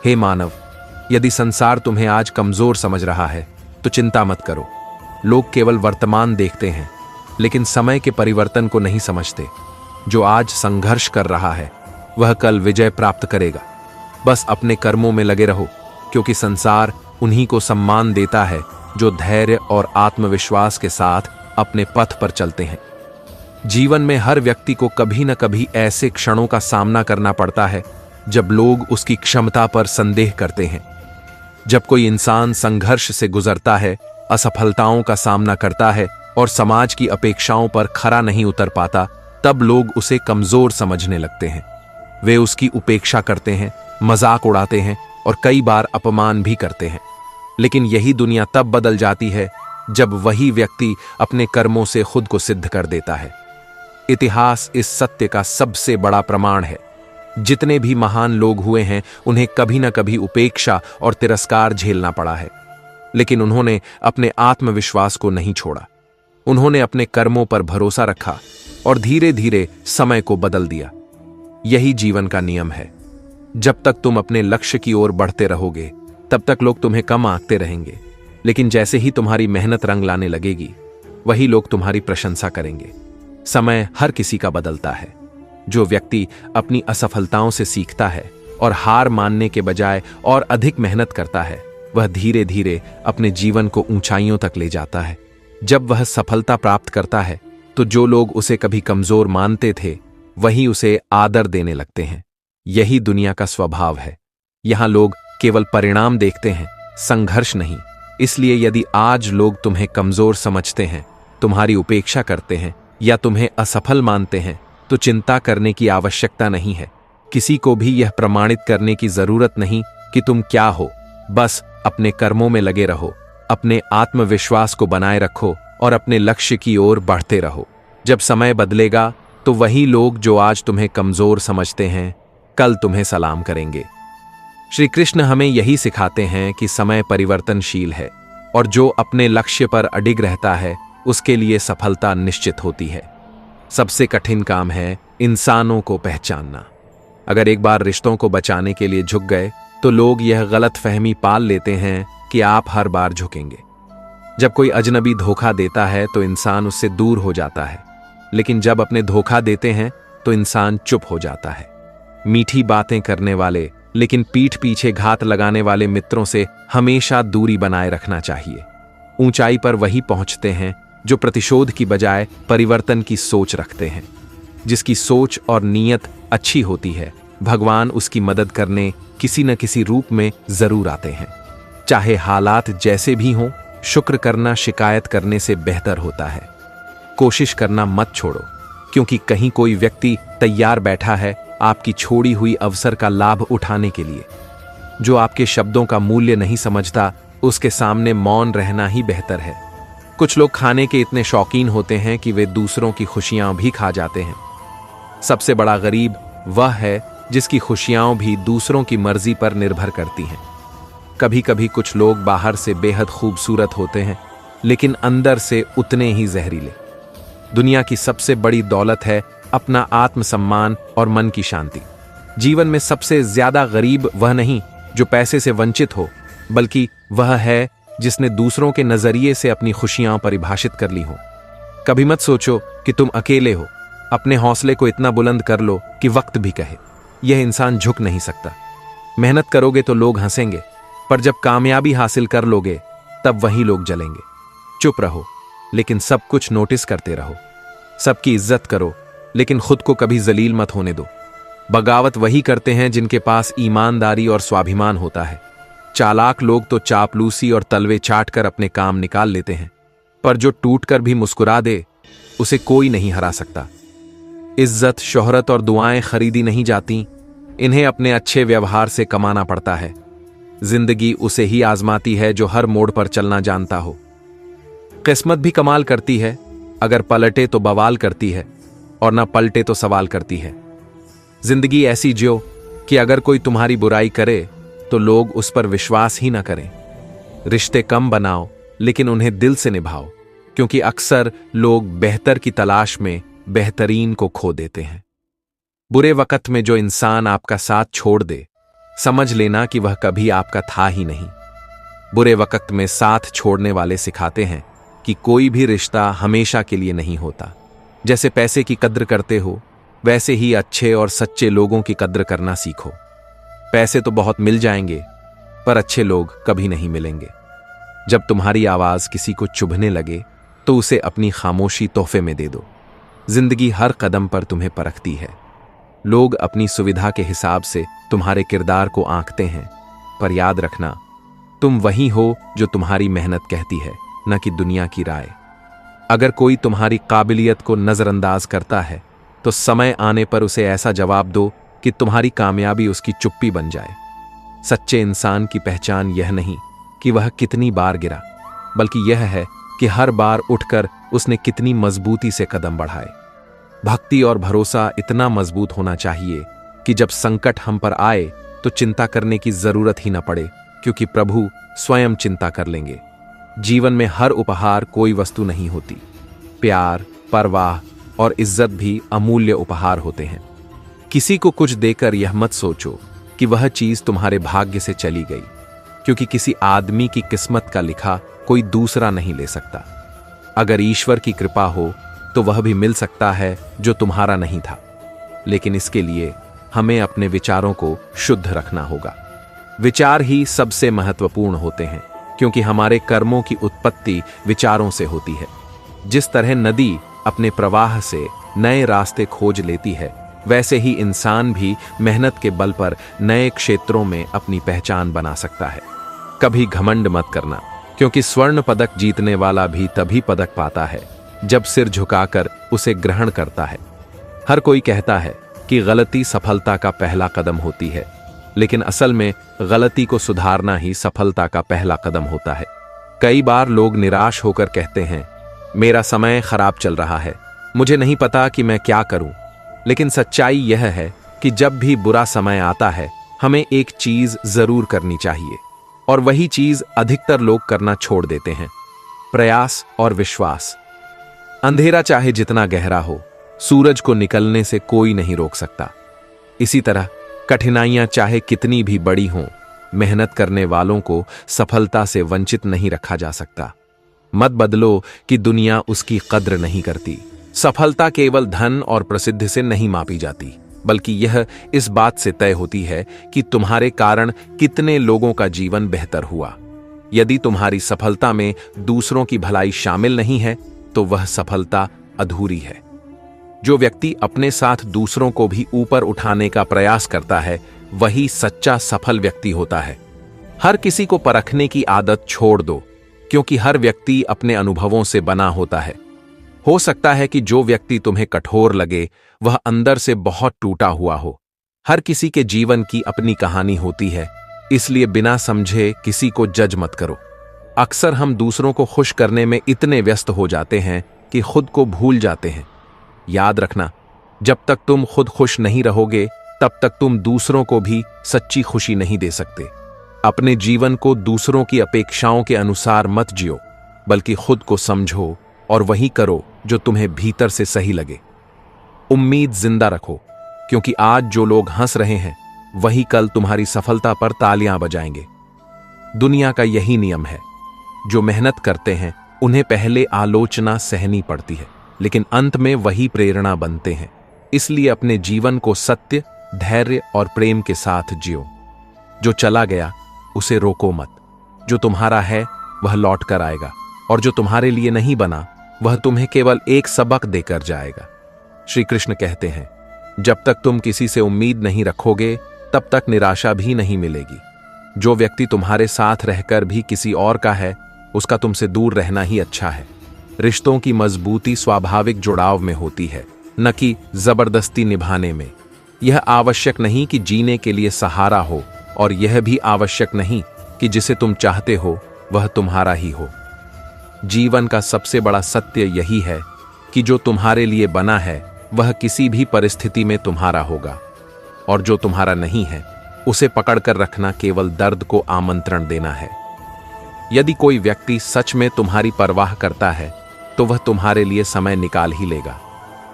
हे मानव, यदि संसार तुम्हें आज कमजोर समझ रहा है तो चिंता मत करो। लोग केवल वर्तमान देखते हैं, लेकिन समय के परिवर्तन को नहीं समझते। जो आज संघर्ष कर रहा है वह कल विजय प्राप्त करेगा। बस अपने कर्मों में लगे रहो, क्योंकि संसार उन्हीं को सम्मान देता है जो धैर्य और आत्मविश्वास के साथ अपने पथ पर चलते हैं। जीवन में हर व्यक्ति को कभी न कभी ऐसे क्षणों का सामना करना पड़ता है जब लोग उसकी क्षमता पर संदेह करते हैं। जब कोई इंसान संघर्ष से गुजरता है, असफलताओं का सामना करता है और समाज की अपेक्षाओं पर खरा नहीं उतर पाता, तब लोग उसे कमजोर समझने लगते हैं। वे उसकी उपेक्षा करते हैं, मजाक उड़ाते हैं और कई बार अपमान भी करते हैं। लेकिन यही दुनिया तब बदल जाती है जब वही व्यक्ति अपने कर्मों से खुद को सिद्ध कर देता है। इतिहास इस सत्य का सबसे बड़ा प्रमाण है। जितने भी महान लोग हुए हैं उन्हें कभी न कभी उपेक्षा और तिरस्कार झेलना पड़ा है, लेकिन उन्होंने अपने आत्मविश्वास को नहीं छोड़ा। उन्होंने अपने कर्मों पर भरोसा रखा और धीरे धीरे समय को बदल दिया। यही जीवन का नियम है। जब तक तुम अपने लक्ष्य की ओर बढ़ते रहोगे तब तक लोग तुम्हें कम आंकते रहेंगे, लेकिन जैसे ही तुम्हारी मेहनत रंग लाने लगेगी वही लोग तुम्हारी प्रशंसा करेंगे। समय हर किसी का बदलता है। जो व्यक्ति अपनी असफलताओं से सीखता है और हार मानने के बजाय और अधिक मेहनत करता है, वह धीरे धीरे अपने जीवन को ऊंचाइयों तक ले जाता है। जब वह सफलता प्राप्त करता है तो जो लोग उसे कभी कमजोर मानते थे वही उसे आदर देने लगते हैं। यही दुनिया का स्वभाव है। यहां लोग केवल परिणाम देखते हैं, संघर्ष नहीं। इसलिए यदि आज लोग तुम्हें कमजोर समझते हैं, तुम्हारी उपेक्षा करते हैं या तुम्हें असफल मानते हैं, तो चिंता करने की आवश्यकता नहीं है। किसी को भी यह प्रमाणित करने की जरूरत नहीं कि तुम क्या हो। बस अपने कर्मों में लगे रहो, अपने आत्मविश्वास को बनाए रखो और अपने लक्ष्य की ओर बढ़ते रहो। जब समय बदलेगा तो वही लोग जो आज तुम्हें कमजोर समझते हैं कल तुम्हें सलाम करेंगे। श्री कृष्ण हमें यही सिखाते हैं कि समय परिवर्तनशील है और जो अपने लक्ष्य पर अडिग रहता है उसके लिए सफलता निश्चित होती है। सबसे कठिन काम है इंसानों को पहचानना। अगर एक बार रिश्तों को बचाने के लिए झुक गए तो लोग यह गलत फहमी पाल लेते हैं कि आप हर बार झुकेंगे। जब कोई अजनबी धोखा देता है तो इंसान उससे दूर हो जाता है, लेकिन जब अपने धोखा देते हैं तो इंसान चुप हो जाता है। मीठी बातें करने वाले लेकिन पीठ पीछे घात लगाने वाले मित्रों से हमेशा दूरी बनाए रखना चाहिए। ऊंचाई पर वही पहुंचते हैं जो प्रतिशोध की बजाय परिवर्तन की सोच रखते हैं। जिसकी सोच और नीयत अच्छी होती है, भगवान उसकी मदद करने किसी न किसी रूप में जरूर आते हैं। चाहे हालात जैसे भी हों, शुक्र करना शिकायत करने से बेहतर होता है। कोशिश करना मत छोड़ो, क्योंकि कहीं कोई व्यक्ति तैयार बैठा है आपकी छोड़ी हुई अवसर का लाभ उठाने के लिए। जो आपके शब्दों का मूल्य नहीं समझता, उसके सामने मौन रहना ही बेहतर है। कुछ लोग खाने के इतने शौकीन होते हैं कि वे दूसरों की खुशियां भी खा जाते हैं। सबसे बड़ा गरीब वह है जिसकी खुशियां भी दूसरों की मर्जी पर निर्भर करती हैं। कभी कभी कुछ लोग बाहर से बेहद खूबसूरत होते हैं, लेकिन अंदर से उतने ही जहरीले। दुनिया की सबसे बड़ी दौलत है अपना आत्मसम्मान और मन की शांति। जीवन में सबसे ज्यादा गरीब वह नहीं जो पैसे से वंचित हो, बल्कि वह है जिसने दूसरों के नजरिए से अपनी खुशियां परिभाषित कर ली हो। कभी मत सोचो कि तुम अकेले हो। अपने हौसले को इतना बुलंद कर लो कि वक्त भी कहे यह इंसान झुक नहीं सकता। मेहनत करोगे तो लोग हंसेंगे, पर जब कामयाबी हासिल कर लोगे तब वही लोग जलेंगे। चुप रहो, लेकिन सब कुछ नोटिस करते रहो। सबकी इज्जत करो, लेकिन खुद को कभी जलील मत होने दो। बगावत वही करते हैं जिनके पास ईमानदारी और स्वाभिमान होता है। चालाक लोग तो चापलूसी और तलवे चाटकर अपने काम निकाल लेते हैं, पर जो टूटकर भी मुस्कुरा दे उसे कोई नहीं हरा सकता। इज्जत, शोहरत और दुआएं खरीदी नहीं जाती, इन्हें अपने अच्छे व्यवहार से कमाना पड़ता है। जिंदगी उसे ही आजमाती है जो हर मोड़ पर चलना जानता हो। किस्मत भी कमाल करती है, अगर पलटे तो बवाल करती है और ना पलटे तो सवाल करती है। जिंदगी ऐसी जियो कि अगर कोई तुम्हारी बुराई करे तो लोग उस पर विश्वास ही ना करें। रिश्ते कम बनाओ, लेकिन उन्हें दिल से निभाओ, क्योंकि अक्सर लोग बेहतर की तलाश में बेहतरीन को खो देते हैं। बुरे वक्त में जो इंसान आपका साथ छोड़ दे, समझ लेना कि वह कभी आपका था ही नहीं। बुरे वक्त में साथ छोड़ने वाले सिखाते हैं कि कोई भी रिश्ता हमेशा के लिए नहीं होता। जैसे पैसे की कद्र करते हो, वैसे ही अच्छे और सच्चे लोगों की कद्र करना सीखो। पैसे तो बहुत मिल जाएंगे, पर अच्छे लोग कभी नहीं मिलेंगे। जब तुम्हारी आवाज किसी को चुभने लगे तो उसे अपनी खामोशी तोहफे में दे दो। जिंदगी हर कदम पर तुम्हें परखती है। लोग अपनी सुविधा के हिसाब से तुम्हारे किरदार को आंकते हैं, पर याद रखना, तुम वही हो जो तुम्हारी मेहनत कहती है, न कि दुनिया की राय। अगर कोई तुम्हारी काबिलियत को नजरअंदाज करता है तो समय आने पर उसे ऐसा जवाब दो कि तुम्हारी कामयाबी उसकी चुप्पी बन जाए। सच्चे इंसान की पहचान यह नहीं कि वह कितनी बार गिरा, बल्कि यह है कि हर बार उठकर उसने कितनी मजबूती से कदम बढ़ाए। भक्ति और भरोसा इतना मजबूत होना चाहिए कि जब संकट हम पर आए तो चिंता करने की जरूरत ही न पड़े, क्योंकि प्रभु स्वयं चिंता कर लेंगे। जीवन में हर उपहार कोई वस्तु नहीं होती। प्यार, परवाह और इज्जत भी अमूल्य उपहार होते हैं। किसी को कुछ देकर यह मत सोचो कि वह चीज तुम्हारे भाग्य से चली गई, क्योंकि किसी आदमी की किस्मत का लिखा कोई दूसरा नहीं ले सकता। अगर ईश्वर की कृपा हो तो वह भी मिल सकता है जो तुम्हारा नहीं था, लेकिन इसके लिए हमें अपने विचारों को शुद्ध रखना होगा। विचार ही सबसे महत्वपूर्ण होते हैं, क्योंकि हमारे कर्मों की उत्पत्ति विचारों से होती है। जिस तरह नदी अपने प्रवाह से नए रास्ते खोज लेती है, वैसे ही इंसान भी मेहनत के बल पर नए क्षेत्रों में अपनी पहचान बना सकता है। कभी घमंड मत करना, क्योंकि स्वर्ण पदक जीतने वाला भी तभी पदक पाता है जब सिर झुकाकर उसे ग्रहण करता है। हर कोई कहता है कि गलती सफलता का पहला कदम होती है, लेकिन असल में गलती को सुधारना ही सफलता का पहला कदम होता है। कई बार लोग निराश होकर कहते हैं, मेरा समय खराब चल रहा है, मुझे नहीं पता कि मैं क्या करूं। लेकिन सच्चाई यह है कि जब भी बुरा समय आता है, हमें एक चीज जरूर करनी चाहिए, और वही चीज अधिकतर लोग करना छोड़ देते हैं, प्रयास और विश्वास। अंधेरा चाहे जितना गहरा हो, सूरज को निकलने से कोई नहीं रोक सकता। इसी तरह कठिनाइयां चाहे कितनी भी बड़ी हों, मेहनत करने वालों को सफलता से वंचित नहीं रखा जा सकता। मत बदलो कि दुनिया उसकी कद्र नहीं करती। सफलता केवल धन और प्रसिद्धि से नहीं मापी जाती, बल्कि यह इस बात से तय होती है कि तुम्हारे कारण कितने लोगों का जीवन बेहतर हुआ। यदि तुम्हारी सफलता में दूसरों की भलाई शामिल नहीं है, तो वह सफलता अधूरी है। जो व्यक्ति अपने साथ दूसरों को भी ऊपर उठाने का प्रयास करता है, वही सच्चा सफल व्यक्ति होता है। हर किसी को परखने की आदत छोड़ दो, क्योंकि हर व्यक्ति अपने अनुभवों से बना होता है। हो सकता है कि जो व्यक्ति तुम्हें कठोर लगे, वह अंदर से बहुत टूटा हुआ हो। हर किसी के जीवन की अपनी कहानी होती है, इसलिए बिना समझे किसी को जज मत करो। अक्सर हम दूसरों को खुश करने में इतने व्यस्त हो जाते हैं कि खुद को भूल जाते हैं। याद रखना, जब तक तुम खुद खुश नहीं रहोगे, तब तक तुम दूसरों को भी सच्ची खुशी नहीं दे सकते। अपने जीवन को दूसरों की अपेक्षाओं के अनुसार मत जियो, बल्कि खुद को समझो और वही करो जो तुम्हें भीतर से सही लगे। उम्मीद जिंदा रखो, क्योंकि आज जो लोग हंस रहे हैं, वही कल तुम्हारी सफलता पर तालियां बजाएंगे। दुनिया का यही नियम है, जो मेहनत करते हैं उन्हें पहले आलोचना सहनी पड़ती है, लेकिन अंत में वही प्रेरणा बनते हैं। इसलिए अपने जीवन को सत्य, धैर्य और प्रेम के साथ जियो। जो चला गया उसे रोको मत। जो तुम्हारा है वह लौट कर आएगा, और जो तुम्हारे लिए नहीं बना, वह तुम्हें केवल एक सबक देकर जाएगा। श्री कृष्ण कहते हैं, जब तक तुम किसी से उम्मीद नहीं रखोगे, तब तक निराशा भी नहीं मिलेगी। जो व्यक्ति तुम्हारे साथ रहकर भी किसी और का है, उसका तुमसे दूर रहना ही अच्छा है। रिश्तों की मजबूती स्वाभाविक जुड़ाव में होती है, न कि जबरदस्ती निभाने में। यह आवश्यक नहीं कि जीने के लिए सहारा हो, और यह भी आवश्यक नहीं कि जिसे तुम चाहते हो वह तुम्हारा ही हो। जीवन का सबसे बड़ा सत्य यही है कि जो तुम्हारे लिए बना है, वह किसी भी परिस्थिति में तुम्हारा होगा, और जो तुम्हारा नहीं है, उसे पकड़कर रखना केवल दर्द को आमंत्रण देना है। यदि कोई व्यक्ति सच में तुम्हारी परवाह करता है, तो वह तुम्हारे लिए समय निकाल ही लेगा।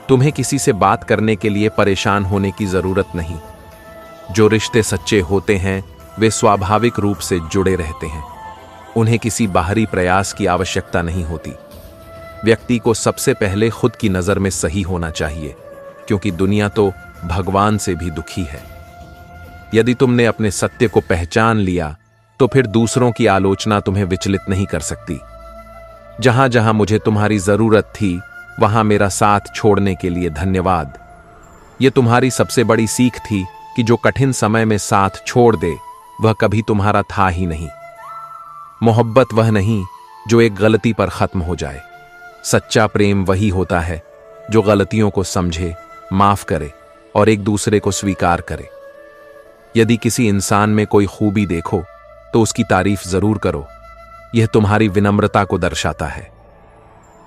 तुम्हें किसी से बात करने के लिए परेशान होने की जरूरत नहीं। जो रिश्ते सच्चे होते हैं, वे स्वाभाविक रूप से जुड़े रहते हैं। उन्हें किसी बाहरी प्रयास की आवश्यकता नहीं होती। व्यक्ति को सबसे पहले खुद की नजर में सही होना चाहिए, क्योंकि दुनिया तो भगवान से भी दुखी है। यदि तुमने अपने सत्य को पहचान लिया, तो फिर दूसरों की आलोचना तुम्हें विचलित नहीं कर सकती। जहां जहां मुझे तुम्हारी जरूरत थी, वहां मेरा साथ छोड़ने के लिए धन्यवाद। यह तुम्हारी सबसे बड़ी सीख थी कि जो कठिन समय में साथ छोड़ दे, वह कभी तुम्हारा था ही नहीं। मोहब्बत वह नहीं जो एक गलती पर खत्म हो जाए। सच्चा प्रेम वही होता है जो गलतियों को समझे, माफ करे और एक दूसरे को स्वीकार करे। यदि किसी इंसान में कोई खूबी देखो, तो उसकी तारीफ जरूर करो। यह तुम्हारी विनम्रता को दर्शाता है।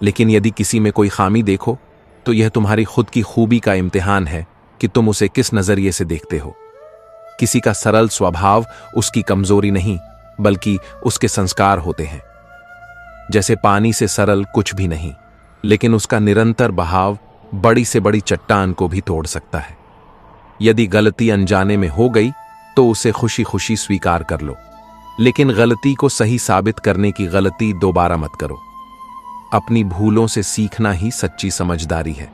लेकिन यदि किसी में कोई खामी देखो, तो यह तुम्हारी खुद की खूबी का इम्तिहान है कि तुम उसे किस नजरिए से देखते हो। किसी का सरल स्वभाव उसकी कमजोरी नहीं, बल्कि उसके संस्कार होते हैं। जैसे पानी से सरल कुछ भी नहीं, लेकिन उसका निरंतर बहाव बड़ी से बड़ी चट्टान को भी तोड़ सकता है। यदि गलती अनजाने में हो गई, तो उसे खुशी खुशी स्वीकार कर लो, लेकिन गलती को सही साबित करने की गलती दोबारा मत करो। अपनी भूलों से सीखना ही सच्ची समझदारी है।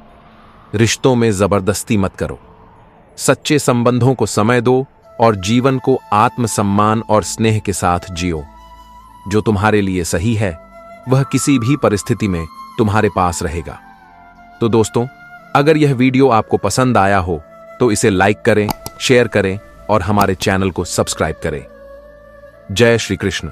रिश्तों में जबरदस्ती मत करो। सच्चे संबंधों को समय दो और जीवन को आत्मसम्मान और स्नेह के साथ जियो। जो तुम्हारे लिए सही है, वह किसी भी परिस्थिति में तुम्हारे पास रहेगा। तो दोस्तों, अगर यह वीडियो आपको पसंद आया हो, तो इसे लाइक करें, शेयर करें और हमारे चैनल को सब्सक्राइब करें। जय श्री कृष्ण।